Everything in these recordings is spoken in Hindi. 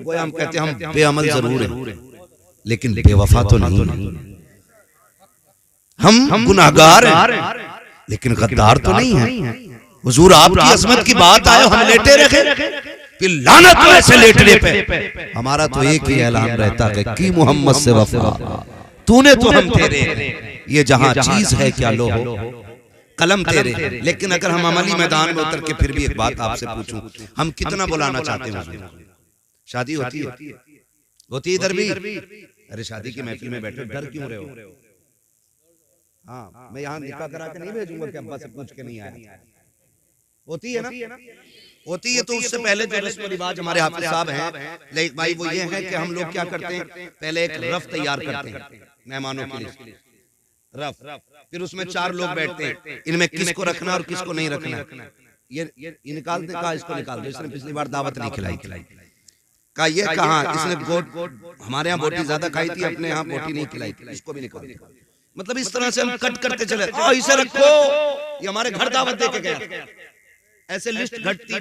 गोया हम कहते हैं हम बेअमल जरूर हैं लेकिन बेवफा तो नहीं। हम गुनाहगार हैं लेकिन गद्दार तो नहीं है। हुजूर आपकी अजमत की बात आए हम लेटे रखे कि लानत हो ऐसे लेटने पे। हमारा तो एक ही ऐलान रहता है कि मोहम्मद से वफा, तूने तो हम तेरे, ये जहां चीज है क्या लो कलम तेरे। लेकिन अगर हम अमली मैदान में उतर के फिर भी एक बात आपसे पूछूं, हम कितना बुलाना चाहते हैं? शादी होती है, होती इधर भी। अरे शादी की महफिल में बैठे डर क्यों रहे हो? हाँ, मैं यहाँ निकाह करा के नहीं भेजूंगा कि अब्बा से पूछ के नहीं आया। होती है ना, होती है। तो उससे पहले जो रस्म रिवाज हमारे हाफिज साहब हैं लेकिन भाई वो ये है कि हम लोग क्या करते हैं, पहले एक रफ तैयार करते हैं मेहमानों के लिए, रफ। फिर उसमें 4 लोग बैठते हैं, इनमें किसको रखना और किसको नहीं रखना। ये निकालते कहा इसको निकाल दो, इसने पिछली बार दावत नहीं खिलाई कहा ये कहा इसने हमारे यहाँ बोटी ज्यादा खाई थी, अपने यहाँ बोटी नहीं खिलाई थी, इसको भी निकाल। मतलब इस तरह से हम कट करते चले, इसे रखो, ये हमारे घर दावत दे के गया। ऐसे लिस्ट घटती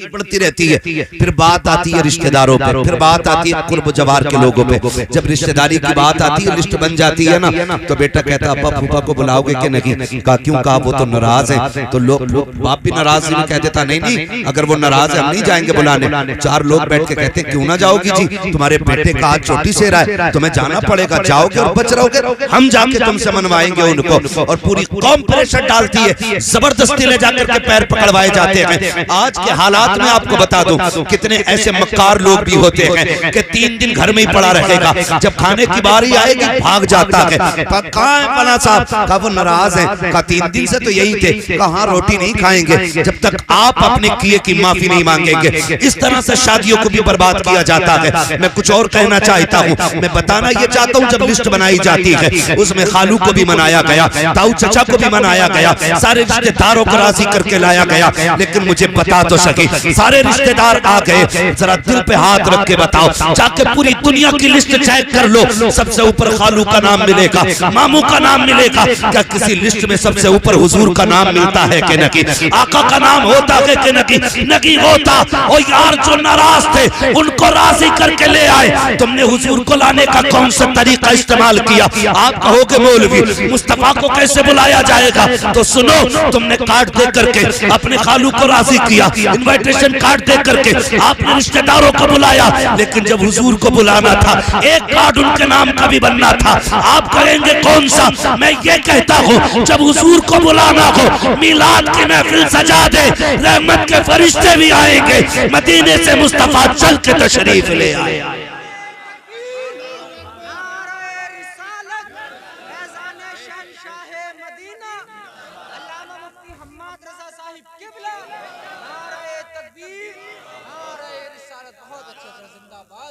बढ़ती रहती है। फिर बात आती है रिश्तेदारों पे, फिर बात आती है कुर्ब जवार के लोगों पे। जब रिश्तेदारी की बात आती है, लिस्ट बन जाती है ना, तो बेटा कहता अब्बा फूफा को बुलाओगे कि नहीं? कहा क्यों? कहा वो तो नाराज है। तो लोग बाप भी नाराज भी कह देता नहीं अगर वो नाराज है हम नहीं जाएंगे बुलाने। 4 लोग बैठ के कहते क्यों ना जाओगी जी, तुम्हारे बेटे का आज चोटी से रहा है, तुम्हें जाना पड़ेगा, जाओगे और बच रहोगे, हम जाके तुमसे मनवाएंगे उनको। और पूरी कौम प्रेशर डालती है, जबरदस्ती ले जाकर के पैर पकड़वाए जाते हैं। आज के हालात में आपको बता दूं कितने ऐसे मक्कार लोग भी होते हैं कि 3 दिन घर में ही पड़ा रहेगा, जब खाने की बारी आएगी भाग जाता है। कहाँ है फलां साहब? कहा वो नाराज है। कहा 3 दिन से तो यही थे। कहा रोटी नहीं खाएंगे जब तक आप अपने किए की माफी नहीं मांगेंगे। इस तरह से शादियों को भी बर्बाद किया जाता है। मैं कुछ और कहना चाहता हूँ, मैं बताना ये चाहता हूँ, जब लिस्ट बनाई जाती है उसमें खालू को भी मनाया गया, ताऊ चचा को भी मनाया गया, सारे रिश्तेदारों को राजी करके लाया गया। लेकिन मुझे बता तो सके सारे रिश्तेदार आ गए, जरा दिल पे हाथ रख के बताओ, जाके पूरी दुनिया की लिस्ट चेक कर लो, सबसे ऊपर खालू का नाम मिलेगा, मामू का नाम मिलेगा। क्या किसी लिस्ट में सबसे ऊपर हुजूर का नाम मिलता है कि नहीं? आका का नाम होता है कि नहीं? नहीं होता। और यार जो नाराज थे उनको राजी करके ले आए, तुमने हुजूर को लाने का कौन सा तरीका इस्तेमाल किया? आप कहोगे मौलवी मुस्तफा को कैसे बुलाया जाएगा? तो सुनो, तुमने कार्ड दे करके अपने खालू को राजी किया, इनविटेशन कार्ड दे करके आपने रिश्तेदारों को बुलाया, लेकिन जब हुजूर को बुलाना था एक कार्ड उनके नाम का भी बनना था। आप कहेंगे कौन सा? मैं ये कहता हूँ जब हुजूर को बुलाना हो मिलाद की महफिल सजा दे, रहमत के फरिश्ते भी आएंगे, मदीने से मुस्तफा चल के तशरीफ ले आए।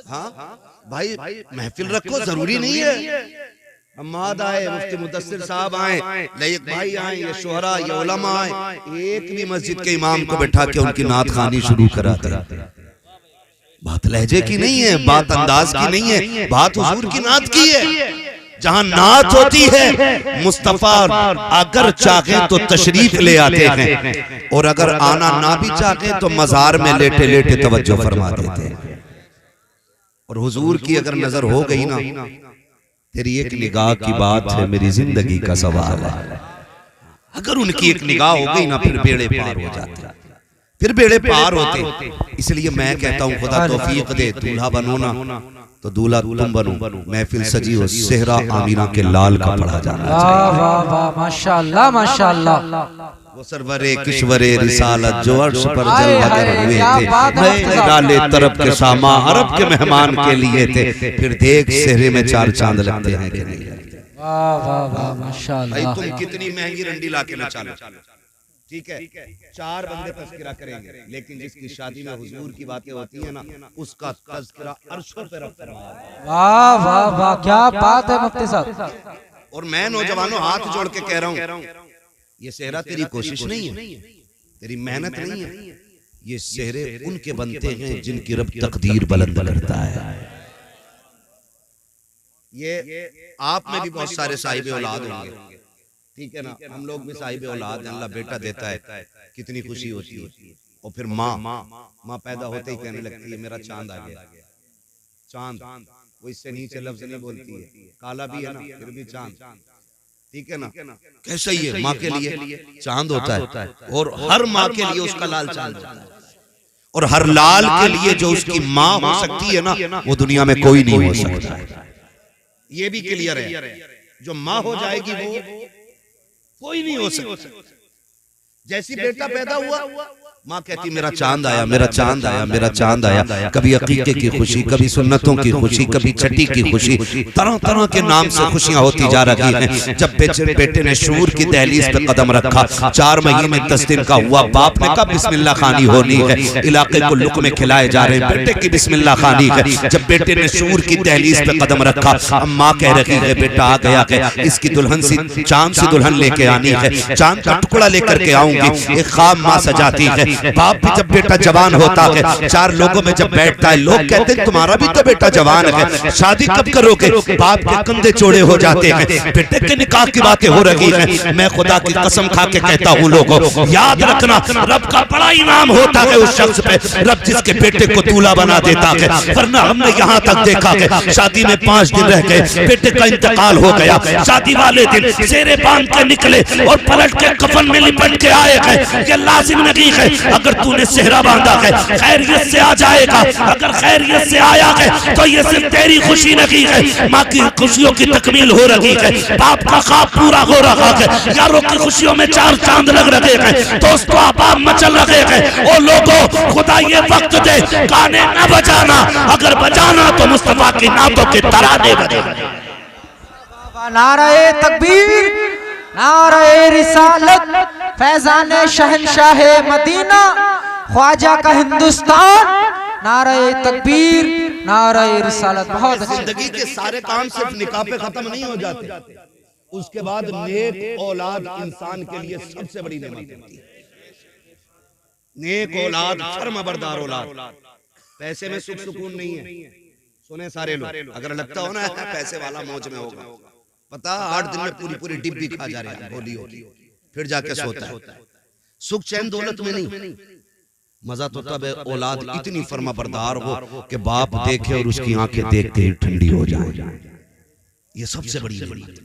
हाँ भाई महफिल रखो, जरूरी नहीं है हम्माद आए, मुफ्ती मुदस्सिर साहब आए, लयक भाई आए, ये शोहरा, ये उलमा आए, एक भी मस्जिद के इमाम को बैठा के उनकी नात खानी शुरू करा दे। बात लहजे की नहीं है, बात अंदाज की नहीं है, बात हुजूर की नात की है। जहां नात होती है मुस्तफा अगर चाहे तो तशरीफ ले आते हैं, और अगर आना ना भी चाहे तो मजार में लेटे लेटे तवज्जो फरमा देते हैं। और हुजूर की अगर नजर हो गई ना, तेरी एक निगाह की बात है, मेरी जिंदगी का सवाल है। अगर उनकी एक निगाह हो गई ना, फिर बेड़े पार हो जाते, फिर बेड़े पार होते। इसलिए मैं कहता हूँ खुदा तौफीक दे, दूल्हा बनो ना तो दूल्हा तुम बनो, महफिल सजी हो, सेहरा आमीना के लाल का पढ़ा जाना चाहिए। वाह वाह माशाअल्लाह माशाअल्लाह। वो सरवरे किश्वरे रिसालत जो अर्श पर जल लगर हुए थे, डाले तरफ के सामा अरब के मेहमान के लिए थे, फिर देख सेहरे में 4 चांद लगते हैं कि नहीं? वाह वाह वाह माशाअल्लाह। भाई तुम कितनी महंगी रंडी लाके ना चालो, ठीक है 4 बंदे तज़किरा करेंगे, लेकिन जिसकी शादी में हुजूर की बातें होती है ना, उसका तज़किरा अर्शों पे रब फरमाया। वाह वाह वाह क्या बात है मुफ्ती साहब। और मैं नौजवानों हाथ जोड़ के कह रहा हूँ, ये सेहरा तेरी कोशिश नहीं है, तेरी मेहनत नहीं है, ये सेहरे उनके बनते हैं जिनकी रब तकदीर बुलंद करता है। ये आप में भी बहुत सारे साहिब औलाद होंगे, ठीक है ना? हम लोग भी साहिब औलाद हैं, अल्लाह बेटा देता है, कितनी खुशी होती है। और फिर माँ पैदा होते ही कहने लगती है मेरा चांद आ गया, चांद, वो इससे नीचे लफ्ज नहीं बोलती है, काला भी है ना फिर भी चांद, ठीक है ना। कैसे ये माँ के लिए चांद होता है और हर माँ के लिए उसका लाल चांद होता है, और हर लाल के लिए जो उसकी माँ हो सकती है ना, वो दुनिया में कोई नहीं हो सकता। ये भी क्लियर है, जो माँ हो जाएगी वो कोई नहीं हो सकता। जैसी बेटा पैदा हुआ, माँ कहती मेरा चांद आया, मेरा चांद आया, मेरा चांद आया। कभी अकीके की खुशी, कभी सुन्नतों की खुशी, कभी छठी की खुशी, तरह तरह के नाम से खुशियां होती जा रही हैं। जब बेटे ने शूर की दहलीज पे कदम रखा, 4 महीने 10 दिन का हुआ, बाप ने कहा बिस्मिल्लाह खानी होनी है, इलाके को लुक़मे खिलाए जा रहे हैं, बेटे की बिस्मिल्लाह खानी है। जब बेटे ने शूर की दहलीज पे कदम रखा, अब माँ कह रही है बेटा आ गया है, इसकी दुल्हन सी चांद से दुल्हन लेके आनी है, चांद का टुकड़ा लेकर के आऊंगी। एक ख्वाब माँ सजाती है। बाप भी जब बेटा जवान होता है, 4 लोगों में जब बैठता है, लोग कहते हैं तुम्हारा भी तो बेटा जवान है, शादी कब करोगे? बाप के कंधे चौड़े हो जाते हैं, बेटे के निकाह की बातें हो रही हैं। मैं खुदा की कसम खा के कहता हूँ लोगों, याद रखना रब का बड़ा इनाम होता है उस शख्स पे, रब जिसके बेटे को दूल्हा बना देता है। वरना हमने यहाँ तक देखा है, शादी में 5 दिन रह गए, बेटे का इंतकाल हो गया, शादी वाले दिन सेरे बांध के निकले और पलट के कफन में लिपट के आए हैं। ये लाजिम नहीं है अगर तूने सेहरा बांधा है खैरियत से आ जाएगा, अगर खैरियत से आया है तो ये सिर्फ तेरी खुशी नहीं है, माँ की खुशियों की तकमील हो रही है, बाप का ख्वाब पूरा हो रहा है, यारों की खुशियों में 4 चांद लग रहे हैं, दोस्तों अहबाब मचल रहे हैं। ओ लोगों, खुदा ये वक्त दे गाने न बजाना, अगर बजाना तो मुस्तफा की नातों के तराने बजाना। नारे तकबीर, नारे रिसालत, फैजान शहनशाह मदीना, ख्वाजा का हिंदुस्तान, नारे तकबीर, नारे रिसालत। बहुत अच्छी। जिंदगी के सारे काम सिर्फ निकाह पे खत्म नहीं हो जाते, उसके बाद नेक औलाद इंसान के लिए सबसे बड़ी नेमत होती है। नेक औलाद, फर्माबरदार औलाद। पैसे में सुख सुकून नहीं है, सुने सारे लोग, अगर लगता हो ना पैसे वाला मौज में होगा, पता 8 दिन में पूरी पूरी डिब्बी खा जा रहे हैं, बोली होगी, फिर जाके सोता है। सुख चैन दौलत में नहीं, मजा तो तब है औलाद इतनी फर्माबरदार हो कि बाप देखे और उसकी आंखें देखते ही ठंडी हो जाए। ये सबसे बड़ी नेमत,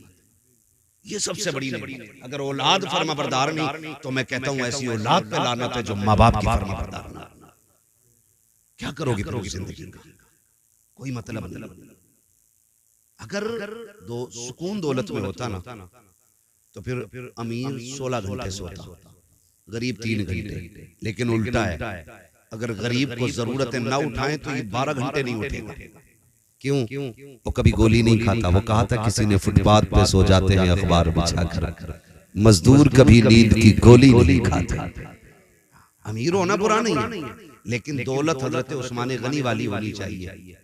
ये सबसे बड़ी नेमत। अगर औलाद फर्माबरदार नहीं तो मैं कहता हूं ऐसी औलाद पे लानत है जो माँ बाप की फर्माबरदार ना। क्या करोगे पूरी जिंदगी का, कोई मतलब नहीं। अगर सुकून दौलत में होता ना तो फिर अमीर 16 घंटे सोता, गरीब 3 घंटे। लेकिन उल्टा है, अगर गरीब को जरूरतें ना उठाएं तो ये 12 घंटे नहीं उठेगा। क्यों? वो कभी गोली नहीं खाता। वो कहा था किसी ने फुटपाथ पे सो जाते हैं अखबार बिछाकर, मजदूर कभी नींद की गोली नहीं खाता। अमीर होना बुरा नहीं है, लेकिन दौलत हजरत उस्मान गनी वाली होनी चाहिए,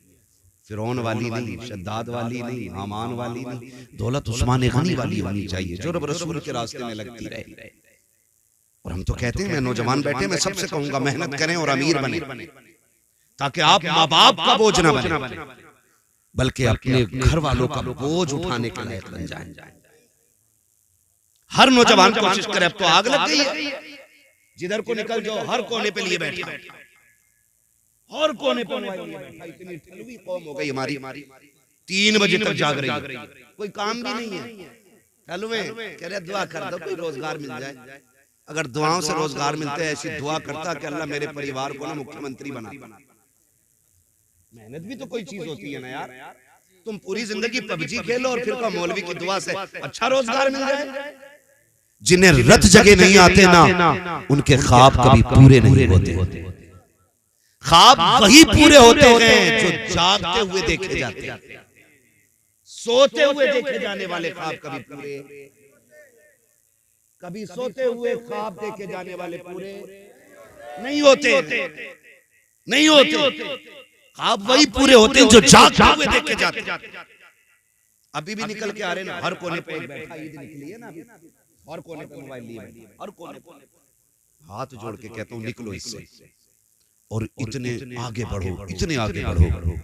फिरौन वाली नहीं, शद्दाद वाली नहीं, हामान वाली नहीं। दौलत उस्मान गनी वाली होनी चाहिए जो रब रसूल के रास्ते में लगती रहे। और हम तो कहते हैं, मैं नौजवान बैठे, मैं सबसे कहूंगा मेहनत करें और अमीर बने, ताकि आप माँ बाप का बोझ ना बने, बल्कि अपने घर वालों का बोझ उठाने के लायक बन जाए। हर नौजवान कोशिश करे। अब तो आग लग गई है, जिधर को निकल जाओ हर कोने पे लिए बैठा, और कोने पे इतनी ठलवी कौम हो गई हमारी, 3 बजे तक जाग रही है, कोई काम भी नहीं है। ठलवे कह रहे दुआ कर दो कोई रोजगार मिल जाए। अगर दुआओं से रोजगार मिलते हैं, ऐसी दुआ करता कि अल्लाह मेरे परिवार को ना मुख्यमंत्री बना। मेहनत भी तो कोई चीज होती है ना यार। तुम पूरी जिंदगी पबजी खेलो और फिर का मौलवी की दुआ से अच्छा रोजगार मिल जाए। जिन्हें रत जगह नहीं आते ना, उनके ख्वाब कभी पूरे नहीं होते। ख्वाब वही पूरे होते हैं जो जागते हुए देखे जाते हैं। सोते हुए देखे जाने वाले ख्वाब कभी पूरे, कभी सोते हुए ख्वाब देखे जाने वाले पूरे नहीं होते, नहीं होते। ख्वाब वही पूरे होते हैं जो जागते हुए देखे जाते हैं। अभी भी निकल के आ रहे ना, हर कोने पे बैठा, ईद निकली है ना, हर कोने पे मोबाइल लिए, हर कोने पे। हाथ जोड़ के कहता हूँ निकलो इससे और इतने आगे बढ़ो, इतने आगे बढ़ो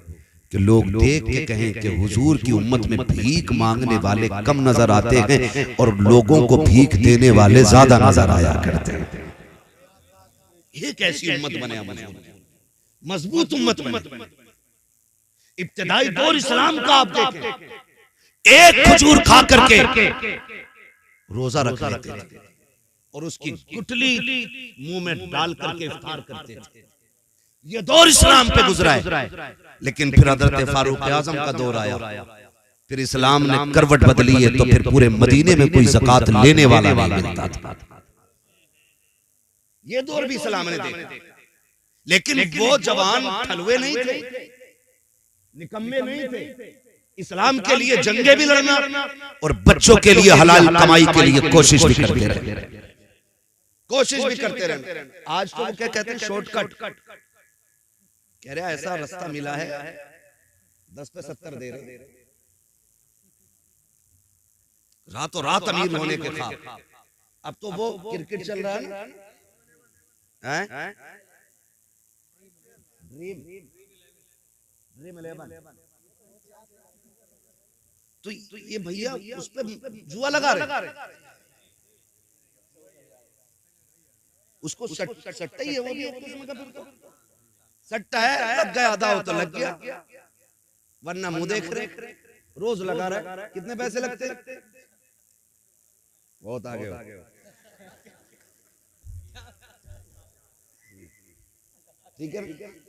कि लोग देख के कहें कि हुजूर की उम्मत में भीख मांगने वाले कम नजर आते हैं और लोगों को भीख देने वाले ज्यादा नजर आया करते हैं। ये कैसी उम्मत बने, मजबूत उम्मत बने। इब्तिदाई दौर इस्लाम का आप देखें, एक खजूर खा करके रोजा रख लेते थे और उसकी गुठली मुंह में डाल करके इफ्तार करते थे। ये दौर इस्लाम पे गुजरा है। लेकिन फिर हजरत फारूक आजम का दौर आया, फिर इस्लाम ने करवट बदली है, तो फिर पूरे मदीने में कोई ज़कात लेने वाला नहीं मिलता था। ये दौर भी इस्लाम ने देखा, लेकिन वो जवान ठलुए नहीं थे, निकम्मे नहीं थे। इस्लाम के लिए जंगे भी लड़ना और बच्चों के लिए हलाल कमाई के लिए कोशिश भी करते रहे, कोशिश भी करते रहे। आज तो क्या कहते हैं, शॉर्टकट कह रहे ऐसा रास्ता मिला है 10 पे 70 दे रहे, रातों रात अमीर होने के ख्वाब। अब तो वो क्रिकेट चल रहा है, ड्रीम 11। तो ये भैया उस पे जुआ लगा रहे, उसको सट्टा ही है, वो भी सट्टा है, लग गया आधा हो तो लग गया, वरना मुंह देख रहे, रोज लगा रहा है। कितने पैसे लगते? बहुत आगे हो। ठीक है,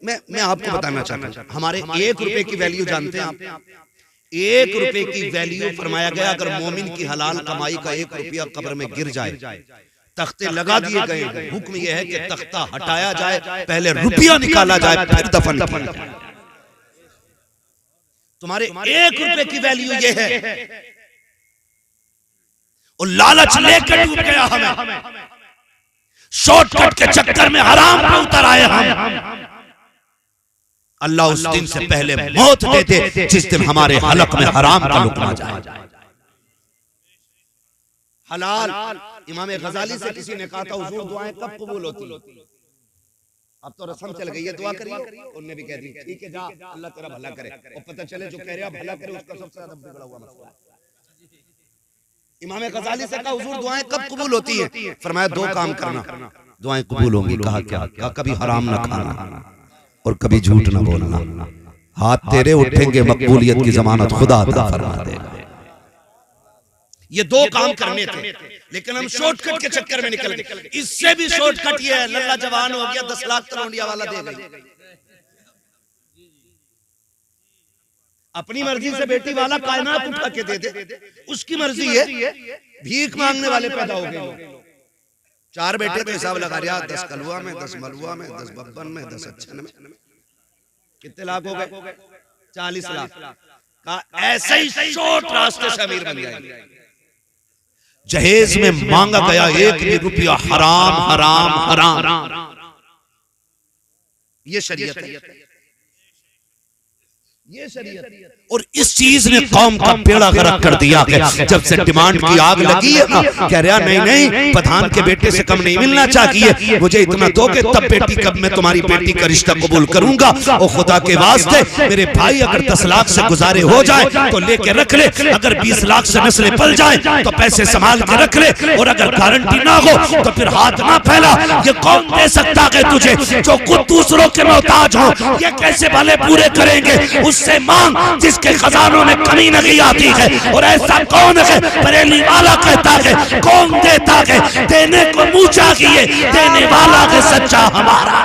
मैं आपको बताना चाहता हूं, हमारे 1 रुपए की वैल्यू जानते हैं आप? 1 रुपए की वैल्यू फरमाया गया, अगर मोमिन की हलाल कमाई का 1 रुपया कब्र में गिर जाए, तख्ते लगा दिए गए, हुक्म यह है कि तख्ता हटाया जाए, पहले रुपया निकाला जाए, फिर दफन किया जाए। तुम्हारे 1 रुपए की वैल्यू यह है, और लालच लेकर डूब गया हमें, शॉर्टकट के चक्कर में हराम पे उतर आए हम। अल्लाह उस दिन से पहले मौत दे दे जिस दिन हमारे हलक में हराम का लुक़मा जाए। हलाल, इमाम गजाली से किसी ने कहा था, हुजूर दुआएं कब कबूल होती? अब तो रस्म चल गई है, दुआ करिए। उन्होंने भी कह दी, ठीक है जा, अल्लाह तेरा भला करे। और पता चले जो कह रहा भला करे उसका सबसे ज्यादा बिगड़ा हुआ मसला है। इमाम गजाली से कहा, हुजूर दुआएं कब कबूल होती है? फरमाया 2 काम करना, दुआएं कबूल होंगी। कहा क्या? कहा कभी हराम ना खाना और कभी झूठ ना बोलना। हाथ तेरे उठेंगे, मकबूलियत की जमानत खुदा अता फरमा देगा। ये 2 काम करने थे, लेकिन हम शॉर्टकट के चक्कर में निकल गए। इससे भी शॉर्टकट ये है, लल्ला जवान हो गया, 10 लाख तलौंडिया वाला दे गई। अपनी मर्जी से बेटी वाला कायनात उठा के दे दे, उसकी मर्जी है। भीख मांगने वाले पैदा हो गए। 4 बेटे तो हिसाब लगा रहा, 10 कलुआ में, 10 मलुआ में, 10 बब्बन में, 10 अच्छन में, कितने लाख हो गए? 40 लाख का ऐसे ही शॉर्ट रास्ते से अमीर बन जाएंगे। जहेज में मांगा गया 1 भी रुपया हराम हराम हराम। ये शरीयत है, ये शरीयत। और इस चीज ने कौम का बेड़ा गर्क कर दिया है। जब से डिमांड की आग लगी है ना, कह रहा नहीं प्रधान के बेटे से कम नहीं मिलना चाहिए, मुझे इतना दोगे तब बेटी कब मैं तुम्हारी बेटी का रिश्ता कबूल करूंगा। और खुदा के वास्ते मेरे भाई अगर 10 लाख से गुजारे हो जाए तो लेके रख ले, अगर 20 लाख से नस्लें पल जाए तो पैसे संभाल के रख ले, और अगर गारंटी ना हो तो फिर हाथ ना फैला। ये कौन दे सकता है तुझे जो खुद दूसरों के मोहताज हो? ये कैसे भले पूरे करेंगे? उससे मांग जिसके खजानों में कमी नहीं आती है। और ऐसा कौन है? बरेली वाला कहता है, कौन देता है? देने को मुंह चाहिए, देने वाला है सच्चा हमारा।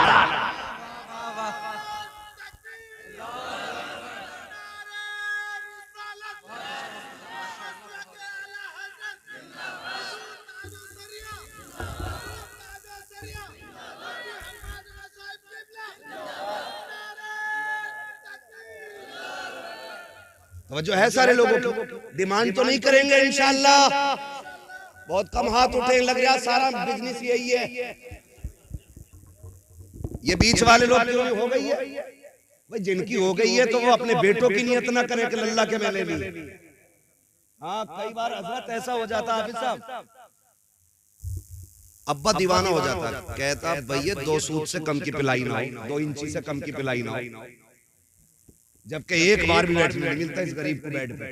जो है सारे लोगों की डिमांड तो नहीं करेंगे इंशाअल्लाह। बहुत कम हाथ उठे, लग रहा सारा बिजनेस यही है। ये बीच वाले लोग हो गई है भाई, जिनकी हो गई है तो वो अपने बेटों की नियत ना करें कि अल्लाह के मेले में। हाँ, कई बार हजरत ऐसा हो जाता है, हाफिज साहब, अब्बा दीवाना हो जाता है, कहता भैया 2 सूद से कम की पिलाई ना हो, 2 इंची से कम की पिलाई ना हो। जबकि एक बार भी बैठने नहीं मिलता इस गरीब को बेड पे,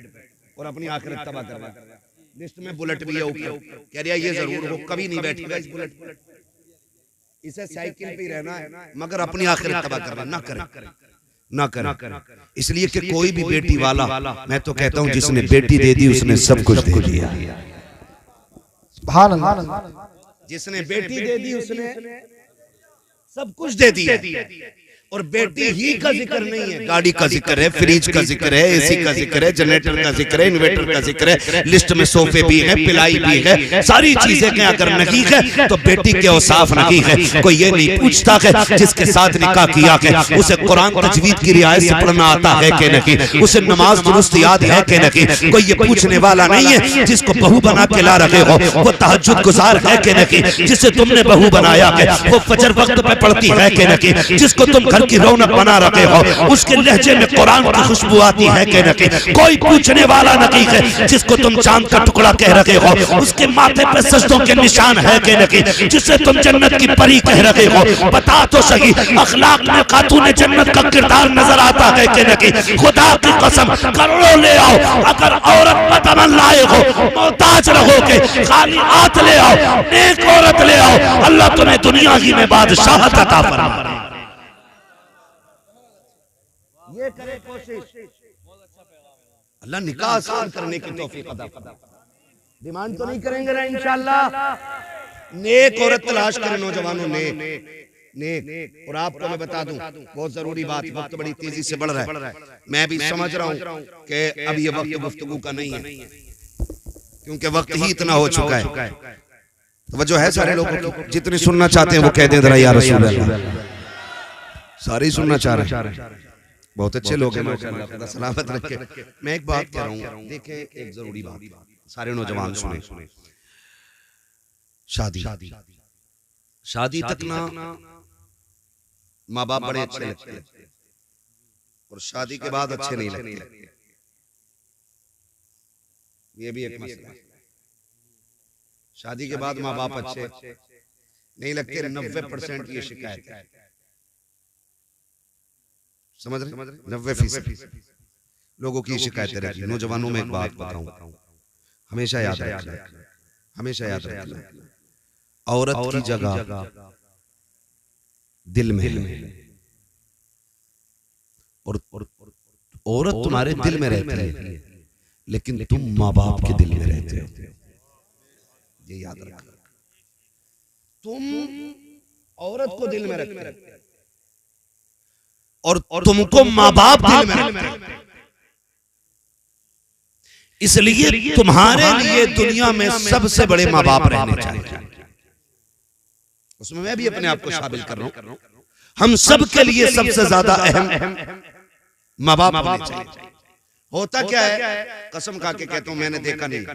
और अपनी आखिरत तबाह कर रहा है। लिस्ट में बुलेट भी है ऊपर, कह रहा ये जरूर हो, कभी नहीं बैठेगा इस बुलेट पर, इसे साइकिल पे ही रहना है, मगर अपनी आखिरत तबाह करना ना करे। ना करें। इसलिए कि कोई भी बेटी वाला, मैं तो कहता हूं जिसने बेटी दे दी उसने सब कुछ दे दिया। जिसने बेटी दे दी उसने सब कुछ दे दिया। और बेटी ही का जिक्र नहीं है, गाड़ी का जिक्र है, फ्रिज का जिक्र है, एसी का जिक्र है, जनरेटर का जिक्र है, इन्वर्टर का जिक्र है, लिस्ट में सोफे भी है, पिलाई भी है, सारी चीजें के अगर नहीं है तो बेटी के औसाफ नहीं है। कोई ये नहीं पूछता है जिसके साथ निकाह किया है उसे कुरान तजवीद की रियायत से पढ़ना आता है कि नहीं, उसे नमाज दुरुस्त याद है कि नहीं। कोई ये पूछने वाला नहीं है जिसको बहू बना के ला रहे हो वो तहज्जुद गुजार है कि नहीं, जिसे तुमने बहू बनाया है वो फजर वक्त पे पढ़ती है कि नहीं, जिसको तुम की रौनक बना रखे हो उसके लहजे में कुरान की खुशबू आती है कि नहीं। कोई पूछने वाला नहीं है जिसको तुम चांद का टुकड़ा कह रहे हो उसके माथे पे सजदों के निशान है कि नहीं, जिसे तुम जन्नत की परी कह रहे हो। बता तो सही अखलाक में खातून जन्नत का किरदार नजर आता है कि नहीं। खुदा की कसम करोड़ों ले आओ, अगर औरत बतमन लाए हो मोहताज रहोगे, खाली हाथ ले आओ, नेक औरत ले आओ, अल्लाह तुम्हें दुनिया ही में बादशाहत अता फरमाए। ये करे कोशिश, अल्लाह निकाह आसान करने की तौफीक अता फरमाए। डिमांड तो नहीं करेंगे ना इंशाअल्लाह। नेक औरत तलाश करें नौजवानों, नेक। और आपको मैं बता दूं बहुत जरूरी बात, वक्त बड़ी तेजी से बढ़ रहा है, मैं भी समझ रहा हूं कि अब ये वक्त गुफ्तगू का नहीं है क्योंकि वक्त ही इतना हो चुका है। तो है सारे लोगों की, जितने सुनना चाहते हैं वो कह दें जरा या रसूल अल्लाह। सारे ही सुनना चाह रहे हैं, बहुत अच्छे लोग हैं माशाअल्लाह, खुदा सलामत रखे। मैं एक बात कह रहा हूँ, देखें एक जरूरी बात, सारे नौजवान सुने। शादी तक ना माँ बाप बड़े अच्छे लगते हैं और शादी के बाद अच्छे नहीं लगते, ये भी एक मसला है। शादी के बाद माँ बाप अच्छे नहीं लगते, 90% ये शिकायत है, समझ रहे? 90% लोगों की शिकायतें रहती है। नौजवानों में एक बात बताऊं, हमेशा याद रखना, औरत की जगह दिल में है और औरत तुम्हारे दिल में रहती है लेकिन तुम माँ बाप के दिल में रहते हो, ये याद रखना। तुम औरत को दिल में रखते हो और तुमको माँ बाप दिल में रखते हैं। इसलिए तुम्हारे लिए दुनिया में सबसे बड़े माँ बाप रहने चाहिए। उसमें मैं भी अपने आप को शामिल कर रहा हूं। हम सब के लिए सबसे ज्यादा अहम माँ बाप होने चाहिए। होता क्या है, कसम खा के कहता हूं, मैंने देखा नहीं,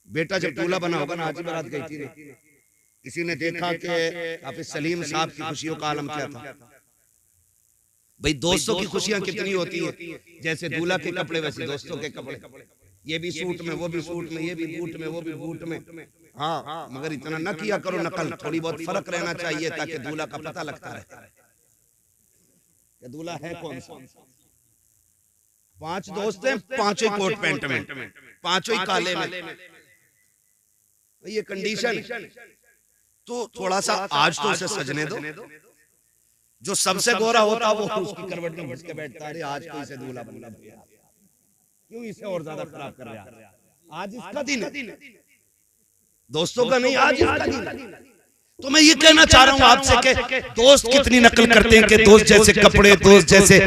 बेटा जब दूल्हा बना होगा ना, हाजी बारात गई थी, किसी ने देखा कि हाफिज सलीम साहब की खुशियों का आलम क्या था। भाई दोस्तों की खुशियां कितनी होती है, जैसे दूल्हा के कपड़े वैसे दोस्तों के कपड़े, ये भी सूट में, वो भी सूट में, ये भी बूट में, वो भी बूट में। हाँ, मगर इतना न किया करो नकल, थोड़ी बहुत फर्क रहना चाहिए ताकि दूल्हा का पता लगता रहे कि दूल्हा है कौन सा। 5 दोस्त हैं, 5 कोट पैंट में, 5 काले में, ये कंडीशन। तो थोड़ा सा आज तो उसे सजने दो, जो सबसे गोरा होता वो उसकी करवट में घुस के बैठता है, आज तो इसे दूल्हा बनना भैया, क्यों इसे और ज्यादा खराब कर रहा है। आज इसका दिन है, दोस्तों का नहीं, आज इसका दिन है। तो मैं ये कहना चाह रहा हूं आपसे कि दोस्त कितनी नकल करते हैं कि दोस्त जैसे कपड़े, दोस्त जैसे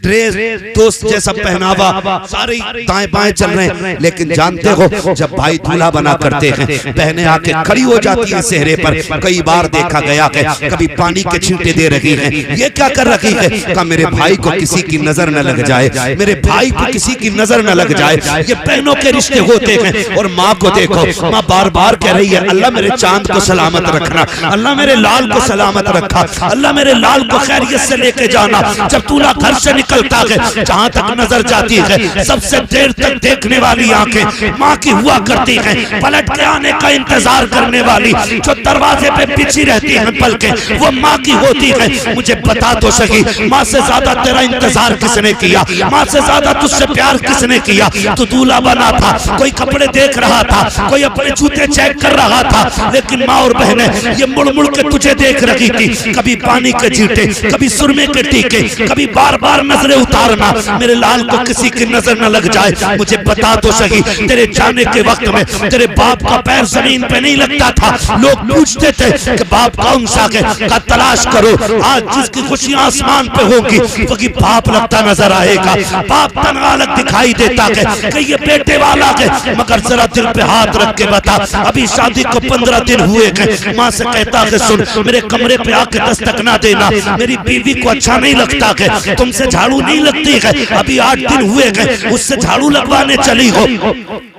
ड्रेस, दोस्त जैसा पहनावा, सारे दाएं बाएं चल रहे हैं। लेकिन जानते हो जब भाई दूल्हा बना करते हैं, बहनें आके खड़ी हो जाती हैं सेहरे पर। कई बार देखा गया है, कभी पानी के छींटे दे रही हैं, ये क्या कर रही है, कहा मेरे भाई को किसी की नजर न लग जाए, मेरे भाई को किसी की नजर न लग जाए। ये बहनों के रिश्ते होते हैं। और माँ को देखो, माँ बार बार कह रही है अल्लाह मेरे चांद को सलामत रखना, अल्लाह मेरे लाल को सलामत रखा, अल्लाह मेरे लाल को खैरियत से लेके जाना। जब दूल्हा घर से निकलता है, जहां तक नजर जाती है, सबसे देर तक देखने वाली आंखें माँ की हुआ करती हैं। पलट के आने का इंतजार करने वाली जो दरवाजे पे बिछी रहती हैं पलकें, वो माँ की होती है। मुझे बता तो सही, माँ से ज्यादा तेरा इंतजार किसने किया, माँ से ज्यादा तुझसे प्यार किसने किया। तू दूल्हा बना था, कोई कपड़े देख रहा था, कोई अपने जूते चेक कर रहा था, लेकिन माँ और बहनें ये मुड़ मुड़ के तुझे देख रही थी, कभी पानी के छींटे, कभी सुरमे के टीके, कभी बार बार नजरें उतारना, मेरे लाल को किसी की नजर न लग जाए। मुझे बता तो सही, तेरे जाने के वक्त में तेरे बाप का पैर जमीन पे नहीं लगता था। लोग पूछते थे कि बाप कौन सा का तलाश करो। आज जिसकी खुशियां आसमान पे होगी वही बाप लगता नजर आएगा। बाप तनहा अलग दिखाई देता है कि ये बेटे वाला है, मगर जरा दिल पे हाथ रख के बता, अभी शादी को 15 दिन हुए गए, माँ से कहता है सुन मेरे कमरे पे आके दस्तक ना देना, मेरी बीवी को अच्छा नहीं लगता है, तुमसे झाड़ू नहीं लगती है, अभी 8 दिन हुए गए उससे झाड़ू लगवाने चली हो,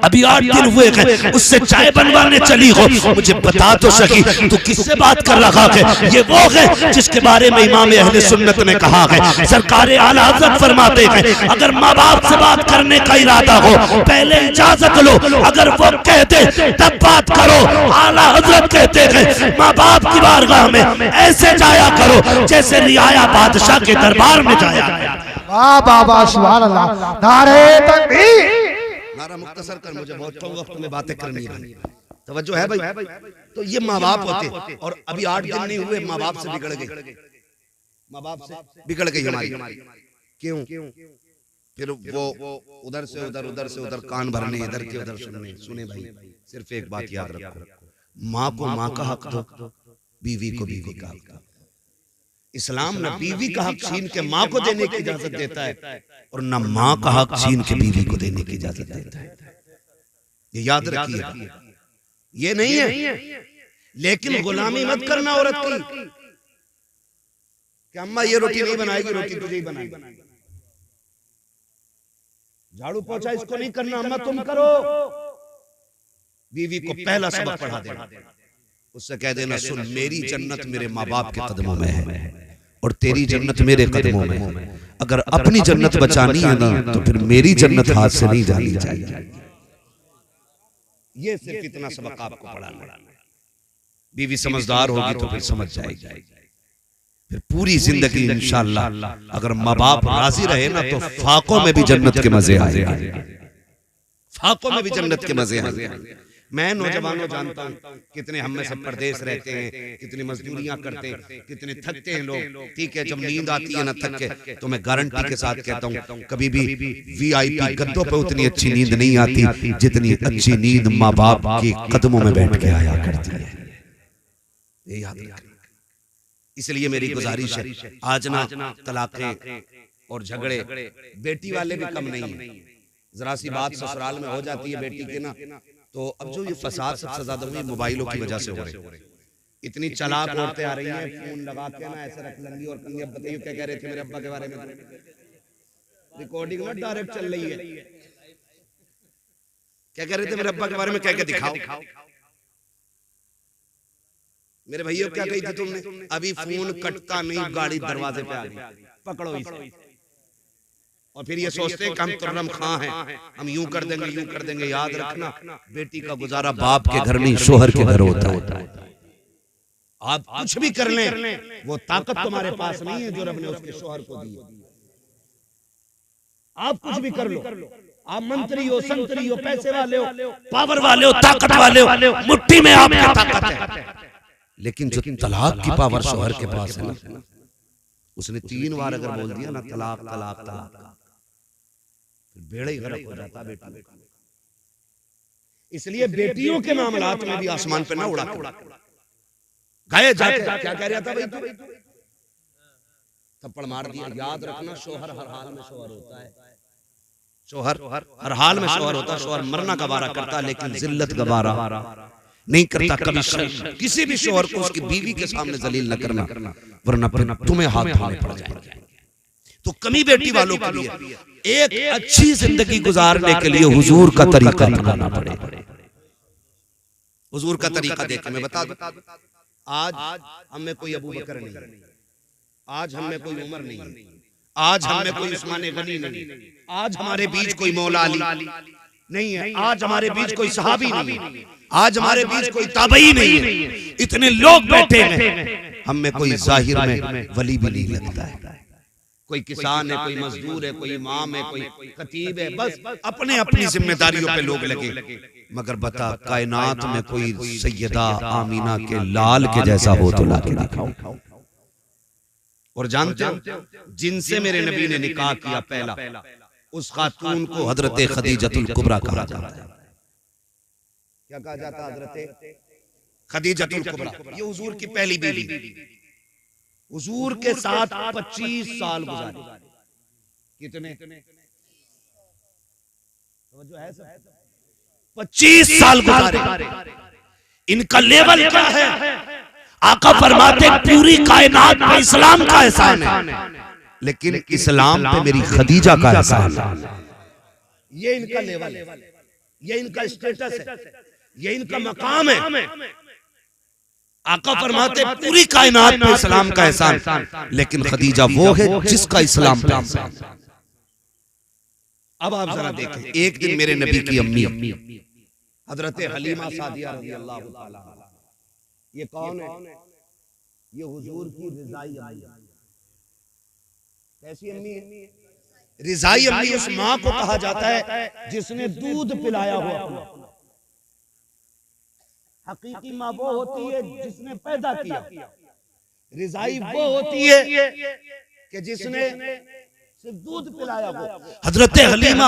अभी 8 दिन हुए गए उससे चाय बनवाने चली हो। मुझे बता तो सही तू किससे बात कर रहा है? ये वो है जिसके बारे में इमाम अहले सुन्नत ने कहा है, सरकारे आला हज़रत फरमाते हैं अगर माँ बाप से बात करने का इरादा हो पहले इजाजत लो, अगर वो कहते तब बात करो। आला हज़रत कहते हैं माँ बाप की बारगाह में ऐसे जाया करो जैसे रियाया बादशाह के दरबार में जाया गया। वाह बाबा सुभान अल्लाह, नारे तकबीर। नारा मुख्तसर कर, मुझे बहुत कम वक्त में बातें करनी है, तवज्जो है भाई। तो ये माँ बाप होते और अभी 8 दिन नहीं हुए माँ बाप से बिगड़ गए, माँ बाप से बिगड़ गई हमारी। क्यों? फिर वो उधर से उधर, उधर से उधर कान भरने, इधर के उधर सुनने। सुने भाई, सिर्फ एक बात याद रखो, माँ को माँ का हक दो, बीवी को बीवी का हक दो। इस्लाम न बीवी का हक छीन के माँ को देने की इजाजत देता है और न माँ का हक छीन के बीवी को देने की इजाजत देता है। ये याद रखिए, ये नहीं है। लेकिन गुलामी मत करना औरत की कि अम्मा ये रोटी नहीं बनाएगी, रोटी तुझे ही बनाएगी। झाड़ू पोछा इसको नहीं करना, अम्मा तुम करो। बीवी को पहला सबक पढ़ा देना, उससे कह देना सुन मेरी जन्नत मेरे माँ बाप के कदमों में है और तेरी जन्नत मेरे कदमों में है। अगर अपनी जन्नत बचानी है ना तो फिर मेरी जन्नत हाथ से नहीं जानी चाहिए। ये सिर्फ इतना सबक आपको पढ़ाना है। बीवी समझदार होगी तो फिर समझ जाएगी, फिर पूरी जिंदगी इंशाअल्लाह अगर माँ बाप राजी रहे ना तो फाकों में भी जन्नत के मजे आएंगे, फाकों में भी जन्नत के मजे आएंगे। मैं नौजवानों जानता हूँ कितने हम में से परदेश रहते हैं, कितनी मजदूरियां करते हैं, कितने थकते हैं लोग। ठीक है, जब नींद आती है ना थक के, तो मैं गारंटी के साथ कहता हूँ कभी भी VIP गद्दों पे उतनी अच्छी नींद नहीं आती जितनी अच्छी नींद माँ बाप के कदमों में बैठ के आया करती है। ये याद रखना। इसलिए मेरी गुजारिश है, आज ना तलाक़ें और झगड़े बेटी वाले भी कम नहीं है। जरा सी बात ससुराल में हो जाती है बेटी के ना, तो अब जो ये फसाद सबसे ज्यादा हुई मोबाइलों की वजह से हो रही है। इतनी चालाक औरतें आ रही हैं, फोन लगा के ना ऐसे रख लेंगी और कहेंगी अब बताइए क्या कह रहे थे मेरे अब्बा के बारे में। रिकॉर्डिंग में डायरेक्ट चल रही है, क्या कह रहे थे मेरे अब्बा के बारे में, कह के दिखाओ। मेरे भैया क्या कही थी तुमने? अभी फोन कटता नहीं, गाड़ी दरवाजे पे आ गई, पकड़ो इसे। और फिर ये सोचते हैं कि हम तुर्रम खां हैं, हम यूं कर देंगे यूं कर देंगे। याद रखना बेटी का गुजारा बाप के घर नहीं शोहर के घर होता है। आप कुछ भी कर लें, वो ताकत तुम्हारे पास नहीं है जो रब ने उसके शोहर को दी है। आप कुछ भी कर लो, आप मंत्री हो, संतरी हो, पैसे वाले हो, पावर वाले हो, ताकत वाले हो, मुट्ठी में आपकी ताकत है। लेकिन जो तलाक की पावर शोहर के पास है ना, उसने 3 बार अगर बोल दिया ना तलाक तलाक तलाक, बेड़ा ही गर्क हो जाता बेटी। इसलिए बेटियों के मामलात में भी आसमान पे ना उड़ा गए जाके। क्या कह रहा था भाई तू? थप्पड़ मार दिया। याद रखना शोहर हर हाल में शोहर होता है, शोहर हर हाल में शोहर होता है। शोहर मरना गवारा करता है लेकिन जिल्लत गवारा नहीं करता। कभी किसी भी शोहर को उसकी बीवी के सामने जलील न करना, वरना तुम्हें हाथ धोने पड़ जाएंगे। तो कमी बेटी वालों के लिए एक अच्छी जिंदगी गुजारने के लिए हुजूर का तरीका अपनाना पड़ेगा। हुजूर का तरीका देख मैं बता दूं, आज हम में कोई अबू बकर नहीं, आज हम में कोई उमर नहीं, आज हम में कोई उस्मान गनी नहीं, आज हमारे बीच कोई मौला अली नहीं है, आज हमारे बीच कोई सहाबी नहीं है, आज हमारे बीच कोई ताबई नहीं है। इतने लोग बैठे हैं, हम में कोई जाहिर में वली भी नहीं लगता है, कोई किसान है, कोई मजदूर है, कोई इमाम है, कोई खतीब है, बस अपने अपनी जिम्मेदारियों पे लोग लगे। मगर बता कायनात में कोई सैयदा आमीना के लाल के जैसा हो तो लाके दिखाओ। और जानते हो जिनसे मेरे नबी ने निकाह किया पहला, उस खातून को हजरत खदीजतुल कुबरा कहा जाता है। क्या कहा जाता है? हजरत खदीजतुल कुबरा। ये हुजूर की पहली बीवी। हुजूर के साथ 25 साल गुजारे। कितने? 25 साल गुजारे। इनका लेवल क्या है? आका फरमाते पूरी कायनात में इस्लाम का एहसान है, लेकिन इस्लाम पे मेरी खदीजा का एहसान है। ये इनका लेवल है, ये इनका स्टेटस है, ये इनका मकाम है। आका फरमाते पूरी कायनात पे इस्लाम का एहसान, लेकिन खदीजा वो है जिसका इस्लाम पे एहसान। अब आप जरा देखें, एक दिन मेरे नबी की अम्मी हजरत हलीमा सादिया रज़ियल्लाहु ताला अन्हा, ये कौन है? ये हुजूर की रिजाई अम्मी। कैसी अम्मी है? रिजाई अम्मी उस माँ को कहा जाता है जिसने दूध पिलाया हुआ। हकीकी माँ वो होती है जिसने पैदा किया। रिजाई वो होती है कि जिसने सिर्फ दूध पिलाया हो। हजरत हलीमा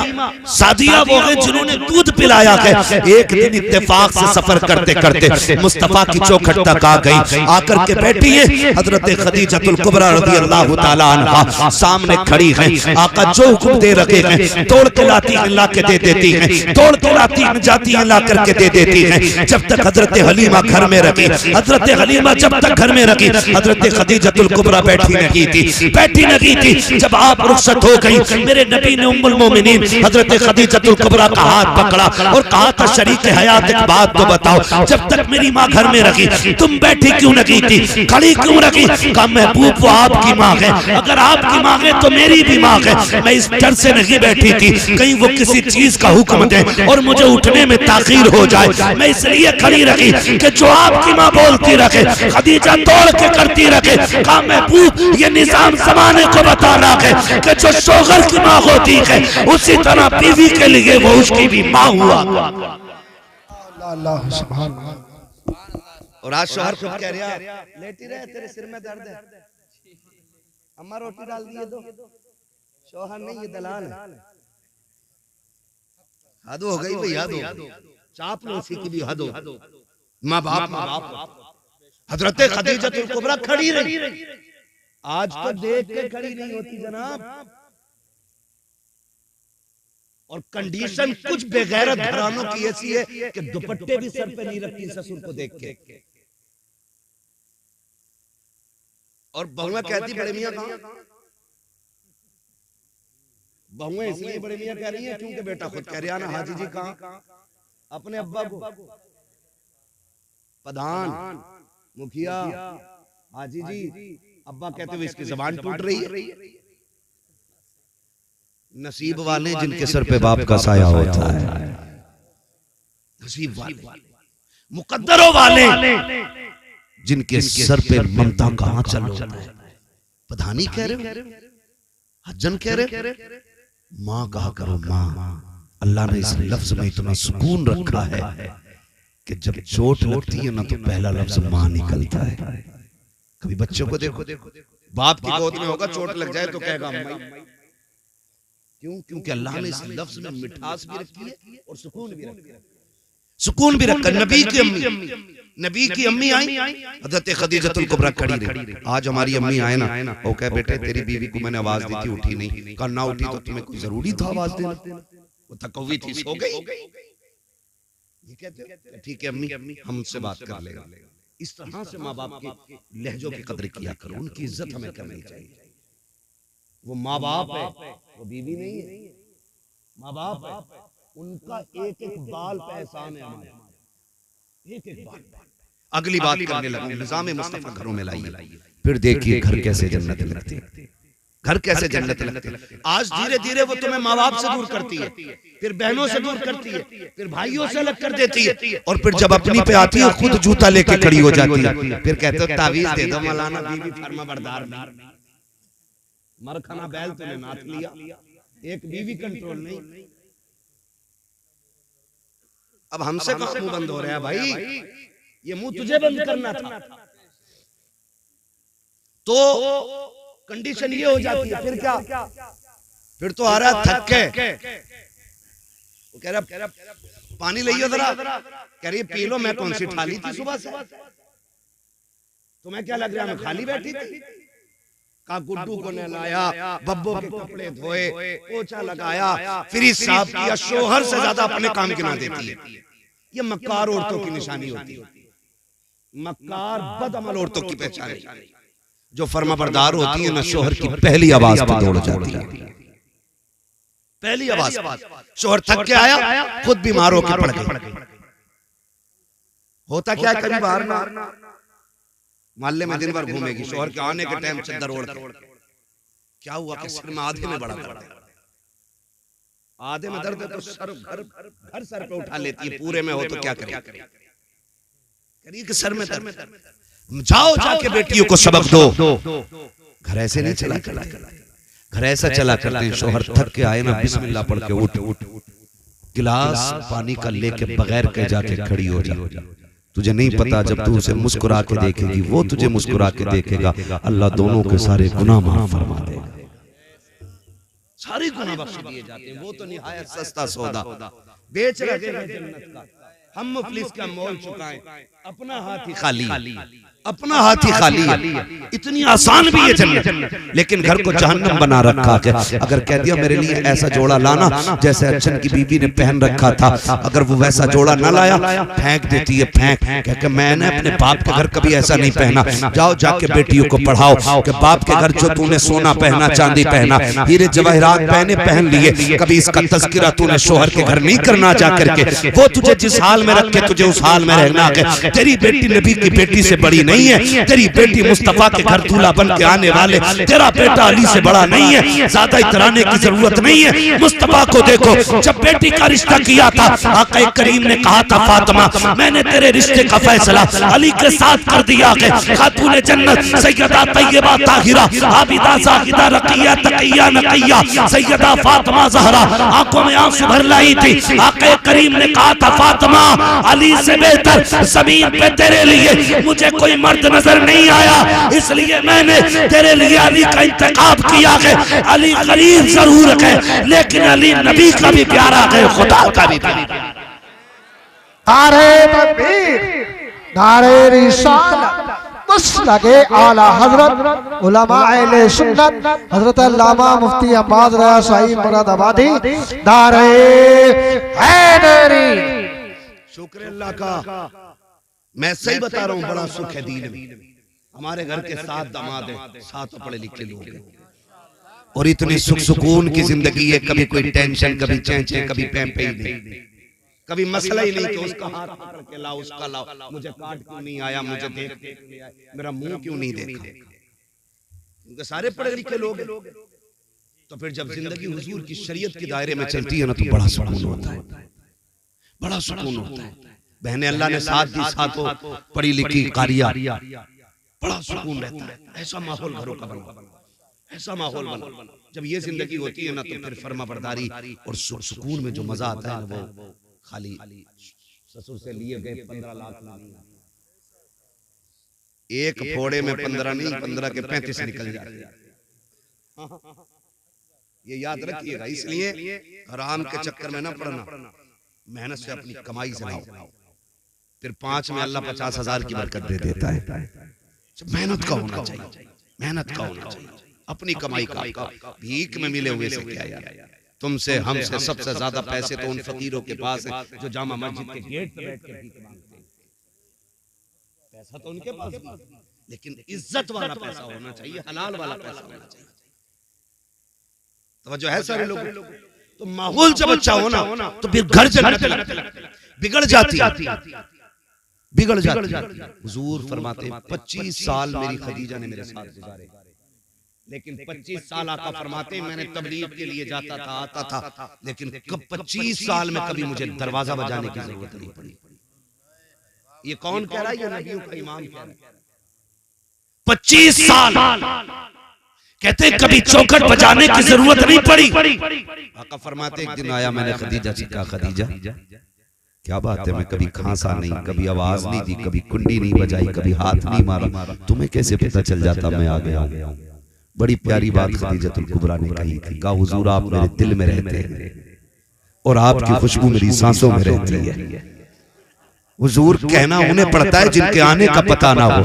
सादिया वो है जिन्होंने दूध पिलाया है। एक दिन इत्तेफाक से सफर करते करते मुस्तफा की चौखट तक आ गई। आकर के बैठी है हजरत खदीजतुल कुबरा रज़ियल्लाहु ताला अन्हा सामने खड़ी है। आका जो हुक्म दे रखे हैं तोड़ के लाती हैं, ला के दे देती हैं, तोड़ के लाती हैं, जाती हैं, ला करके दे देती हैं। जब तक हजरत हलीमा घर में रखी, हजरत हलीमा जब तक घर में रखी, हजरत खदीजतुल कुबरा बैठी नहीं थी। जब आप हो गई, मेरे नबी ने उम्मुल मोमिनीन हजरत खदीजतुल कुबरा का हाथ पकड़ा और कहा था शरीक हयात एक बात तो बताओ, जब तक मेरी माँ घर में रखी तुम बैठी क्यों नहीं थी, खड़ी क्यों रखी? कहा महबूब वो आपकी माँ है, अगर आपकी माँ है तो मेरी भी माँ है। मैं इस डर से नहीं बैठी थी कहीं वो किसी चीज का हुक्म दे और मुझे उठने में ताखीर हो जाए, मैं इसलिए खड़ी रखी कि जो आपकी माँ बोलती रखे खदीजा तोड़ के करती रखे। कहा महबूब ये निजाम जमाने को बता रहा है कि जो शोहर की माँ होती है उसी तरह बीवी के लिए वो उसकी भी माँ हुआ। अल्लाह सुभान अल्लाह। और आज शोहर खुद कह रहा लेटी रहे, तेरे सिर में दर्द है, अम्मा रोटी डाल दिए दो। शोहर नहीं, ये दलाल है। हद हो गई भाई, हद हो। चापलूसी की भी हद हो। माँ बाप हजरत खदीजतुल कुबरा खड़ी रही। आज तो देख के खड़ी नहीं होती जनाब। और कंडीशन कुछ बेगैरत घरानों की ऐसी है कि दुपट्टे भी सर पे नहीं रखती ससुर को देख के। और बहुएं कहती बड़े मियां कहां? बहुएं इसलिए बड़े मियां कह रही हैं क्योंकि बेटा खुद कह रहा ना हाजी जी कहां? अपने अब्बा को प्रधान मुखिया हाजी जी अब्बा कहते हुए इसकी जुबान टूट रही है। नसीब वाले जिनके सर पे बाप का साया होता है, नसीब वाले, मुकद्दरों वाले जिनके सर पे ममता का आंचल होता है। प्रधानी कह रहे हो, हज्जन कह रहे, माँ कहा करो माँ। अल्लाह ने इस लफ्ज में इतना सुकून रखा है कि जब चोट लगती है ना तो पहला लफ्ज माँ निकलता है। कभी बच्चों को देखो, बाप की गोद में होगा, चोट लग जाए तो कहेगा अम्मा। क्यों? क्योंकि अल्लाह ने इस लफ्ज में मिठास भी रखी है और सुकून भी रखा है। सुकून भी रखा। नबी की अम्मी आई, हजरत खदीजतुल कुबरा खड़ी रही। आज हमारी अम्मी आए ना, वो कहे बेटे तेरी बीवी को मैंने आवाज दी थी, उठी नहीं। कहा ना उठी तो तुम्हें कोई जरूरी था आवाज देना? वो तकव्वी थी, सो गई। ये कहते ठीक है अम्मी, हम उनसे बात कर लेगा। इस तरह से माँ बाप की लहजों की कदर किया करो, उनकी इज्जत हमें करनी चाहिए। वो माँ बाप है, वो बीवी नहीं है। माँ बाप है, उनका एक एक बाल पे एहसान है हमारे, एक एक बाल। अगली बात करने लगा, निज़ाम मुस्तफा घरों में लाइए, फिर देखिए घर कैसे जन्नत लगती है, घर कैसे जन्नत लगती है। आज धीरे धीरे वो तुम्हें माँ बाप से दूर करती है, फिर बहनों से दूर करती है, फिर भाइयों से अलग कर देती है, और फिर जब अपनी पे आती है खुद जूता लेके खड़ी हो जाती है। फिर कहते हो तावीज दे दो मौलाना, बीवी फरमा बरदार। मरखाना बैल तूने नाथ लिया, एक बीवी कंट्रोल नहीं। अब हमसे कहाँ मुंह बंद हो रहा है भाई, ये मुंह तुझे बंद करना था। तो कंडीशन ये हो जाती है, फिर क्या, फिर तो आ रहा थक के, वो कह रहा पानी लियो जरा, कह रही पी लो, मैं कौन सी ठाली थी सुबह से, तुम्हें क्या लग रहा है मैं खाली बैठी थी। का गुड्डू को नहलाया, बब्बो के कपड़े धोए, पोछा लगाया, फिर साहब किया, शोहर से ज्यादा अपने काम गिना देती है। ये मक्कार औरतों की निशानी होती है, मक्कार बदअमल औरतों की पहचान है। जो फर्माबरदार होती है ना, शोहर की पहली आवाज पे दौड़ जाती है, पहली आवाज। शोहर थक के आया, खुद बीमार होकर पड़ गया। होता क्या है, कभी बाहर ना मोहल्ले में दिन भर घूमेगी, शोहर के आने के टाइम चद्दर ओढ़ के, क्या हुआ कि सिर में आधे में बड़ा दर्द है, आधे में दर्द है तो सर घर सर पे उठा लेती है, पूरे में हो तो क्या करिए कि सर में दर्द। जाओ जाके बेटियों को सबक दो। घर ऐसे नहीं चला, घर ऐसा चला करते हैं, शोहर थक के आए ना, बिस्मिल्लाह पढ़ के उठ, गिलास पानी का लेके बगैर कह जाके खड़ी हो जा। तुझे नहीं पता, जब तू उसे मुस्कुरा के देखेगी, वो तुझे मुस्कुरा के देखेगा, अल्लाह दोनों के सारे गुनाह माफ फरमा देगा। सारे गुनाह बख्श दिए जाते हैं। वो तो निहायत सस्ता सौदा बेच रहे हैं जन्नत का। हम मुफलिस का मोल चुकाएं, अपना हाथ ही खाली, अपना हाथ ही खाली है। इतनी आसान भी है जन्नत, लेकिन घर को जहन्नम बना रखा है। अगर कह दिया मेरे लिए ऐसा जोड़ा लाना जैसे अच्छन की बीवी ने पहन रखा था, अगर वो वैसा जोड़ा ना लाया, फेंक देती है, फेंक कह के मैंने अपने बाप के घर कभी ऐसा नहीं पहना। जाओ जाके बेटियों को पढ़ाओ कि बाप के घर जो तूने सोना पहना, चांदी पहना, हीरे जवाहरात पहने, पहन लिए, कभी इसका तज़किरा तूने शोहर के घर नहीं करना जा करके। वो तुझे जिस हाल में रखे तुझे उस हाल में रहना है। तेरी बेटी नबी की बेटी से बड़ी नहीं है, तेरी बेटी मुस्तफा के घर दूल्हा बन के आने वाले, तेरा बेटा अली से बड़ा नहीं है। ज्यादा इतराने की जरूरत नहीं है। मुस्तफा को देखो, जब बेटी का रिश्ता किया था, आका करीम ने कहा था फातिमा मैंने तेरे रिश्ते का फैसला अली के साथ कर दिया है। खातून जन्नत सैयदा तैयबा ताहिरा आबिदा जाहिदा रकिया तकिया नकिया सैयदा फातिमा ज़हरा आंखों में आंसू भर लाई थी। आका करीम ने कहा था फातिमा अली से बेहतर ज़मीन पे तेरे लिए मुझे कोई मर्द नजर नहीं आया, इसलिए मैंने तेरे लिए अली का इंतखाब किया है। अली गरीब जरूर है, लेकिन अली नबी का भी प्यारा है, खुदा का भी प्यारा। नारे तकबीर, नारे रिसालत, मसलके आला हजरत उलमा अहले सुन्नत हजरत अल्लामा मुफ्ती अब्बास रज़ा साहिब मुरादाबादी, नारे हैदरी। शुक्र अल्लाह का, मैं सही बता रहा हूँ, बड़ा सुख है दीन में। हमारे घर के 7 दामाद हैं, 7 पढ़े लिखे लोग हैं, और इतनी सुख सुकून की जिंदगी है। कभी कोई टेंशन, कभी चेंचे, कभी पैंपे ही नहीं, कभी मसला ही नहीं कि उसका हाथ पकड़ के लाओ, उसका लाओ, मुझे काट क्यों नहीं आया, मुझे देख मेरा मुंह क्यों नहीं देखा, क्योंकि सारे पढ़े लिखे लोग हैं। तो फिर जब जिंदगी हुजूर की शरीयत के दायरे में चलती है ना, तो बड़ा सुकून होता है, बड़ा सुकून होता है। बहने अल्लाह ने साथ दी, साथों पढ़ी लिखी कारिया, बड़ा सुकून रहता है। ऐसा माहौल घरों का बना, ऐसा माहौल बना। जब ये जिंदगी होती है ना, तो फिर फर्मा बरदारी और सुकून में जो मजा आता है ना, वो खाली ससुर से लिए गए 15 लाख नहीं, एक फोड़े में 15 नहीं, 15 के 35 निकल जाते हैं। ये याद रखिएगा। इसलिए हराम के चक्कर में ना पड़ना, मेहनत से अपनी कमाई से लाओ, फिर 5 में अल्लाह 50,000 की बरकत दे देता है। मेहनत का होना चाहिए, मेहनत का होना चाहिए, अपनी कमाई का। भीख में मिले हुए से क्या यार, तुमसे हमसे सबसे ज्यादा पैसे तो उन फकीरों के पास है जो जामा मस्जिद के गेट पे बैठ के भीख मांगते हैं। पैसा तो उनके पास भी, लेकिन इज्जत वाला पैसा होना चाहिए, हलाल वाला पैसा होना चाहिए। तवज्जो है सारे लोगों। तो माहौल जब अच्छा होना, तो फिर घर बिगड़ जाती, बिगड़ जाती। हुजूर फरमाते 25 साल मेरी खदीजा ने मेरे साथ गुजारे, लेकिन 25 साल आका फरमाते मैंने तबलीग के लिए जाता था, आता था, लेकिन कब 25 साल में कभी मुझे दरवाजा बजाने की जरूरत नहीं पड़ी। ये कौन कह रहा है? ये नबियों का इमाम कह रहा है। 25 साल कहते कभी चौखट बजाने की जरूरत नहीं पड़ी। आका फरमाते एक दिन आया, मैंने खदीजा से कहा, खदीजा क्या बात है, मैं कभी खांसा नहीं, कभी आवाज नहीं दी, कभी कुंडी नहीं बजाई, कभी हाथ नहीं मारा, तुम्हें कैसे पता चल जाता मैं आ गया? बड़ी प्यारी बात खदीजतुल कुबरा ने कही थी, कहा हुजूर आप मेरे दिल में रहते हैं और आपकी खुशबू मेरी सांसों में रहती है। हुजूर कहना उन्हें पड़ता है जिनके आने का पता ना हो।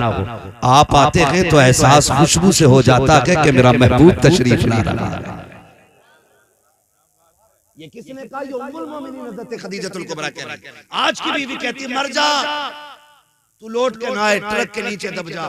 आप आते हैं तो एहसास खुशबू से हो जाता है कि मेरा महबूब तशरीफ ला रहा है। ये किसने कहा? ये उम्मुल मोमिनीन हज़रत खदीजतुल कुबरा कह रही है। आज की बीवी कहती है मर जा, तू लौट के ना आए, ट्रक के नीचे दब जा,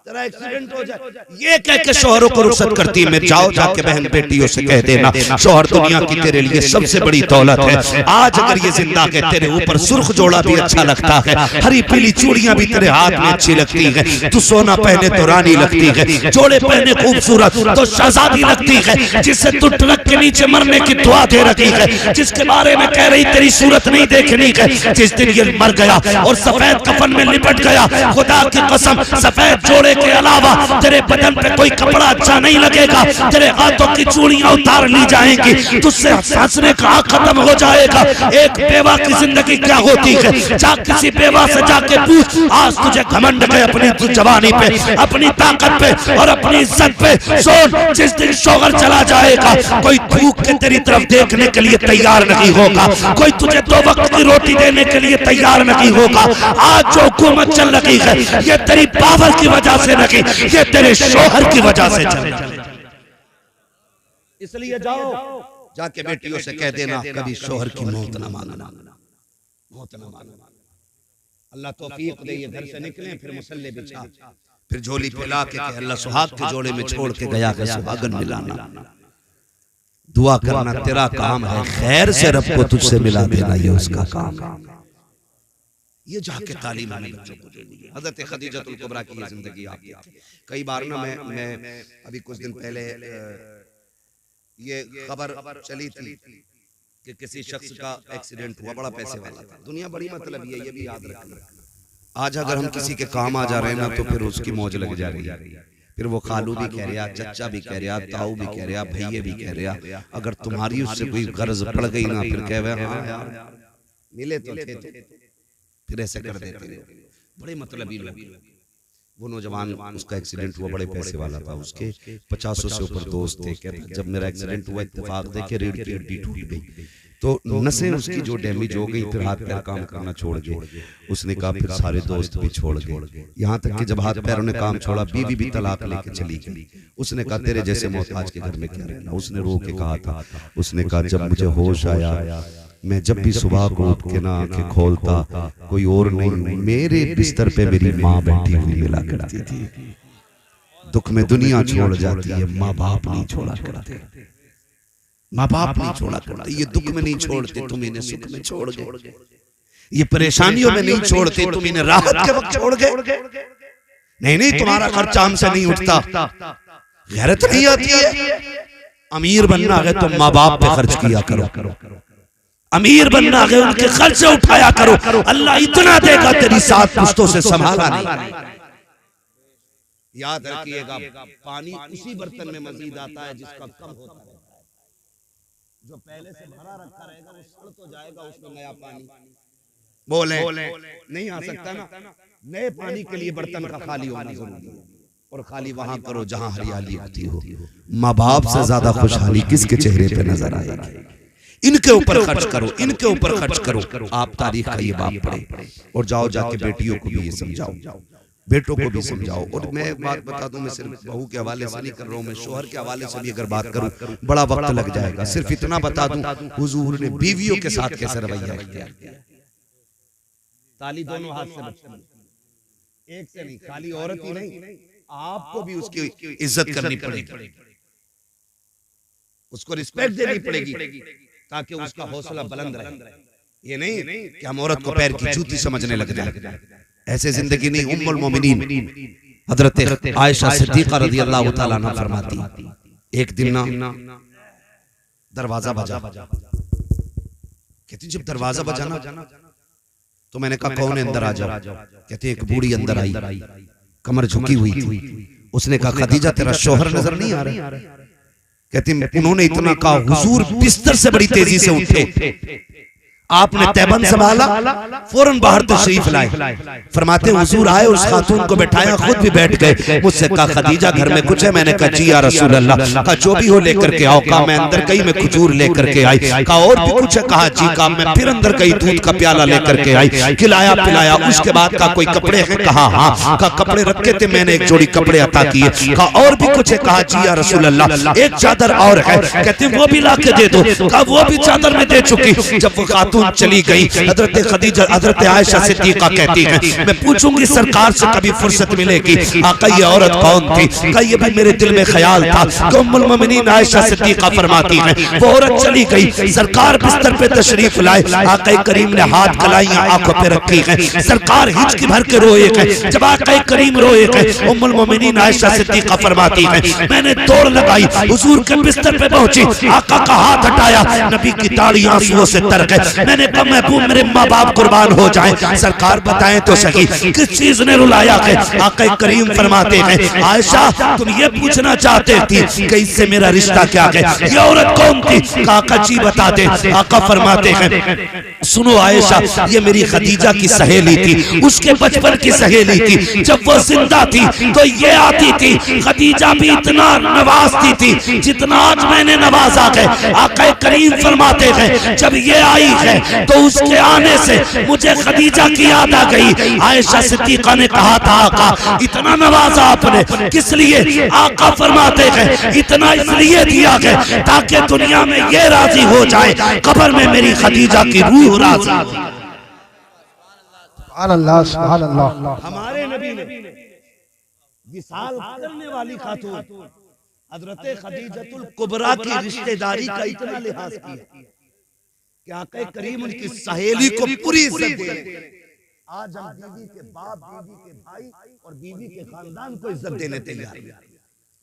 तेरा एक्सीडेंट हो जाए। ये कह के शोहरों को रुखसत करती है। मैं जाओ जाके बहन बेटियों से कह देना, शोहर दुनिया की तेरे लिए सबसे बड़ी दौलत है। आज अगर ये जिंदा है, तेरे ऊपर सुर्ख जोड़ा भी अच्छा लगता है, हरी पीली चूड़ियां भी तेरे हाथ में अच्छी लगती है, तू सोना पहने तो रानी लगती है, जोड़े पहने खूबसूरत तो शहजादी लगती है, जिससे तू ट्रक के नीचे मरने की दुआ दे रही है, जिसके बारे में कह रही तेरी सूरत नहीं देखनी है, जिस दिन ये मर गया और सफेद कफन में लिपट गया, खुदा की कसम सफेद जोड़े के अलावा तेरे बदन पे कोई कपड़ा अच्छा नहीं लगेगा, तेरे हाथों की चूड़ियां उतार ली जाएंगी, तुझसे हंसने का हक खत्म हो जाएगा। एक बेवा की जिंदगी क्या होती है? जा किसी बेवा से जाके पूछ, आज तुझे घमंड है अपनी जवानी पे, अपनी ताकत पे और अपनी इज्जत पे। सोच, जिस दिन शोहर चला जाएगा, कोई थूक के तेरी तरफ देखने के लिए तैयार नहीं होगा, कोई तुझे 2 वक्त की रोटी देने के लिए तैयार नहीं होगा। आज जो हुकूमत चल रही है, ये तेरी पावर की वजह से नहीं, ये तेरे शोहर की वजह से चल रही है। इसलिए जाओ जाके बेटियों से कह देना, कभी शोहर की मौत ना मांगना, मौत ना मांगना। अल्लाह तौफीक दे, ये घर से निकले, फिर मुसल्ले बिछा, फिर झोली फैला के अल्लाह सुहाग के जोड़े में छोड़ के गया है, सुहागन मिलाना, दुआ करना तेरा काम है, खैर से रब को तुझसे मिला देना ये उसका काम है। ये जाके तालीम हमें बच्चों को देनी है। हज़रत खदीजतुल कुबरा की जिंदगी आप देखिए। कई बार ना मैं अभी कुछ दिन पहले ये खबर चली थी कि किसी शख्स का एक्सीडेंट हुआ, बड़ा पैसे वाला था, दुनिया बड़ी मतलब ये भी याद रखना। आज अगर हम किसी के काम आ जा रहे हैं ना तो फिर उसकी मौज लग जा रही है, फिर वो खालू भी कह रहा, चचा भी कह रहा, ताऊ भी कह रहा, भैया भी कह रहा। अगर तुम्हारी उससे कोई गर्ज पड़ गई ना, फिर कह रहे हाँ यार मिले तो थे, फिर ऐसे कर देते हैं। बड़े मतलबी लोग। वो नौजवान, उसका एक्सीडेंट हुआ, बड़े पैसे वाला था, उसके 50 से ऊपर दोस्त थे। कहते जब मेरा एक्सीडेंट हुआ, इत्तेफाक देखे रीढ़ की हड्डी टूट गई, तो नसें उसकी जो डैमेज हो गई, फिर हाथ पैर काम करना छोड़ गए। उसने कहा फिर सारे दोस्त भी छोड़ गए, यहाँ तक कि जब हाथ पैरों ने काम छोड़ा, बीवी भी तलाक लेके चली गई। उसने कहा तेरे जैसे मोहताज के घर में क्या रहना। उसने रो के कहा था, उसने कहा जब मुझे होश आया, मैं जब भी सुबह को उठ के ना आंखें खोलता, कोई और नहीं, मेरे बिस्तर पे मेरी माँ बैठी हुई मिला करती थी। दुख में दुनिया छोड़ जाती है, माँ बाप नहीं छोड़ा करते, माँ बाप नहीं छोड़ा करते। ये दुख में नहीं छोड़ते, तुम इन्हें सुख में छोड़ गए। ये परेशानियों में नहीं छोड़ते, तुम इन्हें राहत के वक्त छोड़ गए। नहीं, तुम्हारा खर्चा हमसे नहीं उठता, गैरत नहीं आती है। अमीर बनना है तो माँ बाप पे खर्च किया करो, अमीर बनना है उनके खर्चे उठाया करो। अल्लाह इतना देगा, तेरी 7 पुश्तों से संभाला नहीं। याद रखिएगा, पानी उसी बर्तन में मजीद आता है जिसका कम होता है। जो पहले से भरा रखा रहेगा वो सड़ तो जाएगा, उसमें नया पानी बोले नहीं आ सकता ना। नए पानी के लिए बर्तन का खाली होना जरूरी है, और खाली वहां करो जहां हरियाली होती हो। माँ बाप से ज्यादा खुशहाली किसके चेहरे पे नजर आएगी? इनके ऊपर खर्च करो, इनके ऊपर खर्च करो। आप तारीख का ये बाप पढ़े और जाओ जाके बेटियों को भी ये समझाओ, बेटों को भी समझाओ। और मैं एक बात बता दूं, मैं सिर्फ बहू के हवाले से नहीं कर रहा हूं, मैं शोहर के हवाले से भी अगर बात करूं बड़ा वक्त लग जाएगा। सिर्फ इतना बता दूं, हुजूर ने बीवियों के साथ कैसे रवैया इख्तियार किया। ताली दोनों हाथ से बचती, एक से नहीं, खाली औरत ही नहीं, आपको भी उसकी इज्जत करनी पड़ेगी, उसको रिस्पेक्ट देनी पड़ेगी, ताकि उसका हौसला बुलंद रहे। ये नहीं कि हम औरत को पैर की जूती समझने लग जाए, ऐसे जिंदगी नहीं। उम्मुल मोमिनीन हजरत आयशा सिद्दीका रज़ी अल्लाह तआला अन्हा फरमाती, एक दिन ना दरवाजा बजा। कहती जब दरवाजा बजा ना तो मैंने कहा कौन है, अंदर आ जाओ। कहते एक बूढ़ी अंदर आई, कमर झुकी हुई थी, उसने कहा खदीजा तेरा शोहर नजर नहीं आ रहा? कहती उन्होंने इतना कहा, हुजूर बिस्तर से बड़ी तेजी से उठे, आपने तैबंद संभाला, फौरन बाहर तशरीफ लाए। फरमाते हुजूर आए, उस खातून को बैठाया, खुद भी बैठ गए। मुझसे कहा खदीजा घर में कुछ है? मैंने कहा जी या रसूल अल्लाह। कहा जो भी हो लेकर के आओ। कहा मैं अंदर गई, मैं खजूर लेकर के आई। कहा और भी कुछ है? कहा जी। कहा मैं फिर अंदर गई, दूध का प्याला लेकर के आई, खिलाया पिलाया। उसके बाद कहा कोई कपड़े हैं? कहा हाँ। कहा कपड़े रखे थे, मैंने एक जोड़ी कपड़े अता किए। कहा और भी कुछ है? कहा जी या रसूल अल्लाह एक चादर और है। कहते वो भी ला के दे दो। कहा वो भी चादर में दे चुकी। जब वो खातून चली गई, हजरत खदीजा हजरत आयशा सिद्दीका कहती हैं मैं पूछूंगी सरकार से कभी फुर्सत मिलेगी, आका ये औरत कौन थी? कहा ये भी मेरे दिल में ख्याल था कि उम्मुल मोमिनीन आयशा सिद्दीका फरमाती हैं वो औरत चली गई, सरकार बिस्तर पे तशरीफ लाए, आका करीम ने हाथ कलाइयां आंखों पे रखी हैं, सरकार हिचकी भर के रोए हैं। जब आका करीम रोए हैं, उम्मुल मोमिनीन आयशा सिद्दीका फरमाती हैं मैंने दौड़ लगाई, हुजूर के बिस्तर पे पहुंची, आका का हाथ हटाया, नबी की दाढ़ी आंसुओं से तर गई। मैंने कहा महबूब मेरे माँ बाप कुर्बान हो जाएं। सरकार बताएं तो सही किस चीज ने रुलाया है? आका करीम फरमाते हैं आयशा तुम ये पूछना चाहते थी कि इससे मेरा रिश्ता क्या है, ये औरत कौन थी? आका जी बता दे। आका फरमाते हैं सुनो आयशा ये मेरी खदीजा की सहेली थी, उसके बचपन की सहेली थी। जब वो जिंदा थी तो ये आती थी, खदीजा भी इतना नवाजती थी जितना आज मैंने नवाजा है। आका करीम फरमाते हैं जब ये आई है तो उसके आने से मुझे खदीजा की याद आ गई। आयशा सिद्दीका ने कहा था आका इतना नवाजा आपने किस लिए? आका फरमाते हैं इतना इसलिए दिया है ताकि दुनिया में ये राजी हो जाए, कब्र में मेरी खदीजा की रूह राजी हो। सुभान अल्लाह, सुभान अल्लाह। हमारे नबी ने विसाल करने वाली खातून हजरत खदीजतुल कुबरा की रिश्तेदारी का इतना लिहाज किया कि आका करीम उनकी सहेली को पूरी इज्जत दे। आज हम बीवी के बाप, बीवी के भाई और बीवी के खानदान को इज्जत देने तैयार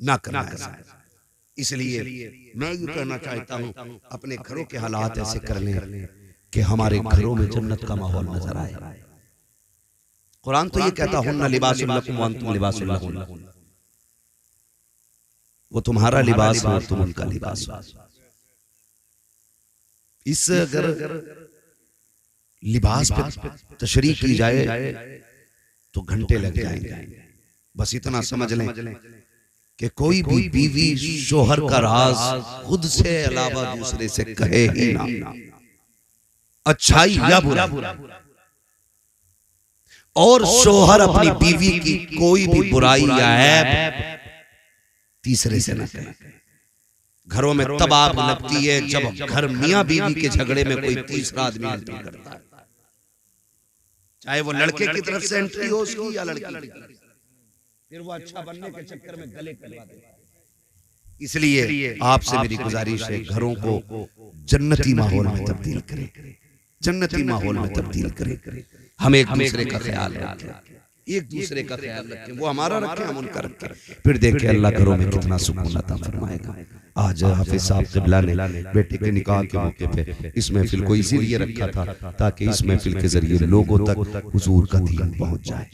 ना करना ऐसा। इसलिए मैं ये कहना चाहता हूँ अपने घरों के हालात ऐसे कर लें कि हमारे घरों में जन्नत का माहौल नजर आए। कुरान तो ये कहता हुन्ना लिबासुल लकुम व अंतुम लिबासुल लहुन, वो तुम्हारा लिबास हो तुम उनका लिबास हो। इस अगर लिबास पे तशरीह की जाए तो घंटे लग जाएंगे। बस इतना समझ लें कि कोई भी बीवी शोहर का राज खुद से अलावा दूसरे से कहे ही ना, अच्छाई या बुरा, और शोहर अपनी बीवी की कोई भी बुराई या ऐब तीसरे से न कहे। घरों में तब आग लगती है जब घर मियां बीवी के झगड़े में कोई तीसरा आदमी एंट्री करता है, चाहे वो लड़के की तरफ से एंट्री हो उसकी या लड़की की, फिर वो अच्छा बनने के चक्कर में गले कटवा देता है। इसलिए आपसे मेरी गुजारिश है घरों को जन्नती माहौल में तब्दील करें, जन्नती माहौल में तब्दील करें। हम एक दूसरे का ख्याल रखें, एक दूसरे का ख्याल रखें, वो हमारा रखें हम उनका रखें, फिर देखें अल्लाह घरों में कितना सुकून अता फरमाएगा। आज हाफिज साहब क़िबला ने बेटे के निकाह के मौके पे इस महफिल को इसीलिए रखा था ताकि इस महफिल के जरिए लोगों तक हुजूर का दीन पहुंच जाए,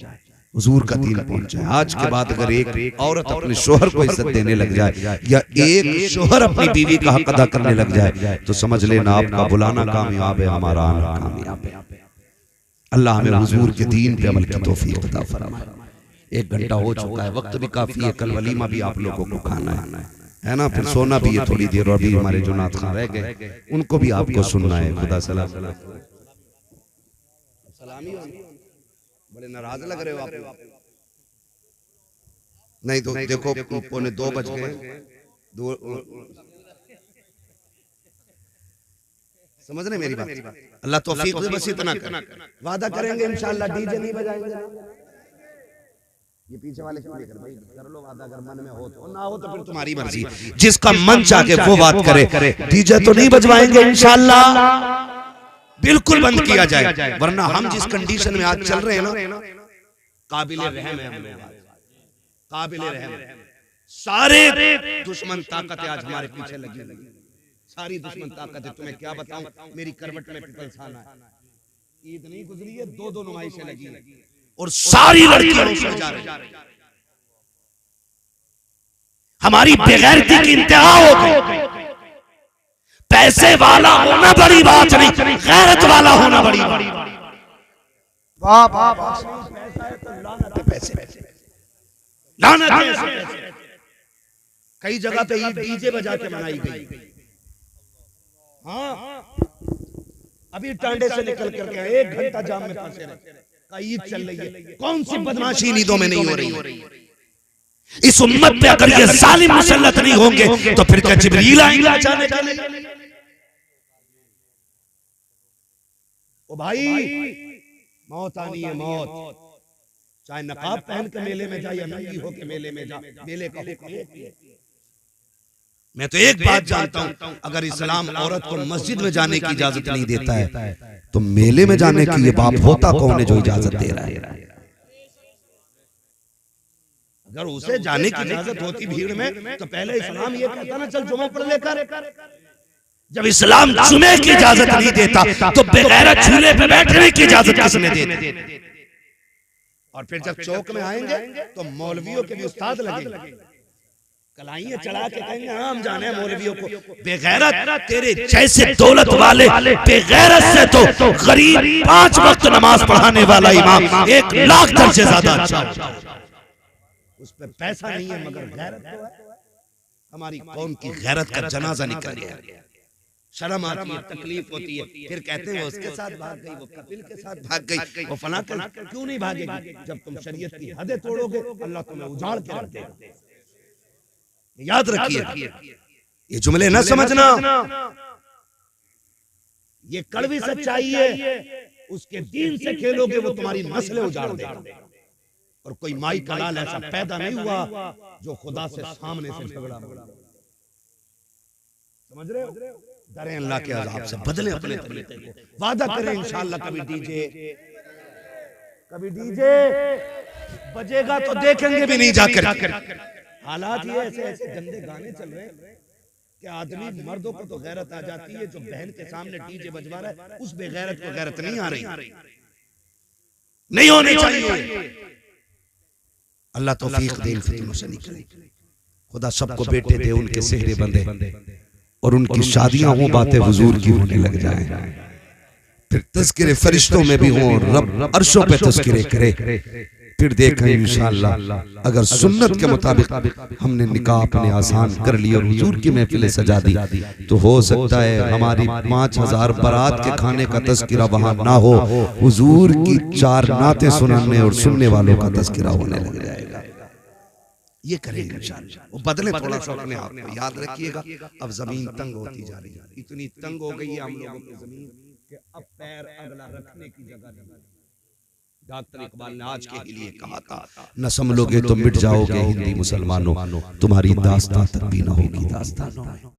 हुजूर का दीन पहुंच जाए। आज के बाद अगर एक औरत अपने शोहर को इज्जत देने लग जाए या एक शोहर अपनी बीवी का हक अदा करने लग जाए तो समझ लेना आपका बुलाना कामयाब है, हमारा आना कामयाब है। अल्लाह हमें हुजूर के दीन पे अमल की तौफीक अता फरमाए। 1 घंटा हो चुका है, वक्त भी काफी है, कल वलीमा भी आप लोगों को खाना है ना, फिर सोना भी है थोड़ी देर, और भी हमारे जो नात खां रह गए उनको भी आपको सुनना है। खुदा सलाम। सलामी बड़े नाराज लग रहे हो आप। नहीं तो देखो 1:45 बज गए, समझ रहे मेरी बात? अल्लाह तौफीक दे, बस इतना वादा करेंगे इंशाअल्लाह डीजे नहीं बजाएंगे। ये पीछे वाले क्यों लेकर भाई कर लो वादा, अगर मन में हो तो, ना हो तो फिर तुम्हारी मर्जी, जिसका मन चाहे वो बात करे। डीजे तो नहीं बजवाएंगे इंशाअल्लाह, बिल्कुल बंद किया जाए, वरना हम जिस कंडीशन में आज चल रहे हैं ना, काबिले रहम है हम लोग, काबिले रहम। सारे दुश्मन ताकतें आज हमारे पीछे लगी, सारी दुश्मन ताकत है। तुम्हें क्या बताऊं, मेरी करवट में पिपलसाना है, ईद नहीं गुजरी है, 2 नुमाइशें लगी और सारी लड़कियां उसमें जा रही। हमारी बेगैरती की इंतहा हो गई। पैसे वाला होना बड़ी बात नहीं, गैरत वाला होना बड़ी बात। वाह वाह वाह पैसे लानत है ऐसे। कई जगह पे ईद डीजे बजा के मनाई गई। हाँ, अभी टांडे से निकल करके 1 घंटा जाम में फंसे रहे। ईद चल रही है, कौन सी बदमाशी ईदों में नहीं हो रही। इस उम्मत पे अगर ये जालिम मुसल्लत नहीं होंगे तो फिर क्या जिब्रील आएंगे बचाने के लिए? ओ भाई, मौत आनी है, मौत। चाहे नकाब पहन के मेले में जा या नंगी होके मेले में जा, मेले का हुक्म एक ही है। मैं तो एक बात जानता हूं, अगर इस्लाम औरत को मस्जिद में जाने की इजाजत नहीं देता है तो मेले में जाने की ये बाप होता कौन है जो इजाजत दे रहा है? अगर उसे जाने की इजाजत होती भीड़ में तो पहले इस्लाम ये कहता ना, चल जुमा पढ़ लेकर। जब इस्लाम जुमे की इजाजत नहीं देता तो बेगैरत झूले पे बैठने की इजाजत किसने दी? और फिर जब चौक में आएंगे तो मौलवियों के भी उस्ताद लगेंगे, कलाइयां चढ़ा के कहेंगे हाँ हम जाने हैं मौलवियों को। बेगैरत तेरे जैसे दौलत वाले बेगैरत से तो गरीब 5 वक्त नमाज पढ़ाने वाला इमाम 1 लाख दर्जे ज्यादा अच्छा। उस पे पैसा नहीं है मगर गैरत तो है। हमारी कौम की गैरत का जनाजा निकल गया। शर्म आती है, तकलीफ होती है, फिर कहते हैं वो उसके साथ भाग गई, वो कपिल के साथ भाग गई, वो फलां क्यों नहीं भागेगी? जब तुम शरीयत की हदें तोड़ोगे अल्लाह तुम्हें उजाड़ के रख देगा। याद रखिए, ये जुमले न समझना, ये कड़वी सच्चाई है। उसके दीन से खेलोगे वो तुम्हारी नस्लें उजाड़ देगा। और कोई माई का लाल ऐसा पैदा नहीं हुआ जो खुदा से सामने से झगड़ा। समझ रहे हो? डरें अल्लाह के अज़ाब से, बदले अपने तरीके को, वादा करें इंशाअल्लाह कभी डीजे बजेगा तो देखेंगे भी नहीं जाकर। हालात ये ऐसे गंदे गाने चल रहे हैं कि आदमी, मर्दों को तो गैरत आ जाती है, जो बहन के सामने डीजे बजवा रहा है उस बेगैरत को गैरत नहीं आ रही, नहीं होनी चाहिए। अल्लाह तौफीक दे, फितनों से निकले। खुदा सबको बेटे दे, उनके सेहरे बंधे और उनकी शादियां हों, बातें हुजूर की होने लग जाए। फिर तज़किरे फरिश्तों में भी हों, रब अर्शों पे तज़किरे करे। फिर देखें इंशाअल्लाह अगर सुन्नत के मुताबिक हमने निकाह अपने आसान कर लिया और हुजूर की महफिलें सजा दी तो हो सकता है हमारी 5000 बारात के खाने का तज़किरा वहां ना हो, हुजूर की 4 नातें सुनाने और सुनने वालों का तज़किरा होने लग जाएगा। ये करेंगे इंशाअल्लाह। वो बदले थोड़ा सा अपने आप को, याद रखिएगा अब जमीन तंग होती जा रही है, इतनी तंग हो गई है हम लोगों की जमीन कि अब पैर अगला रखने की जगह नहीं। डॉक्टर इकबाल ने आज के लिए कहा था, न संभलोगे तो मिट जाओगे हिंदी मुसलमानों, तुम्हारी दास्तां तक भी न होगी दास्तान।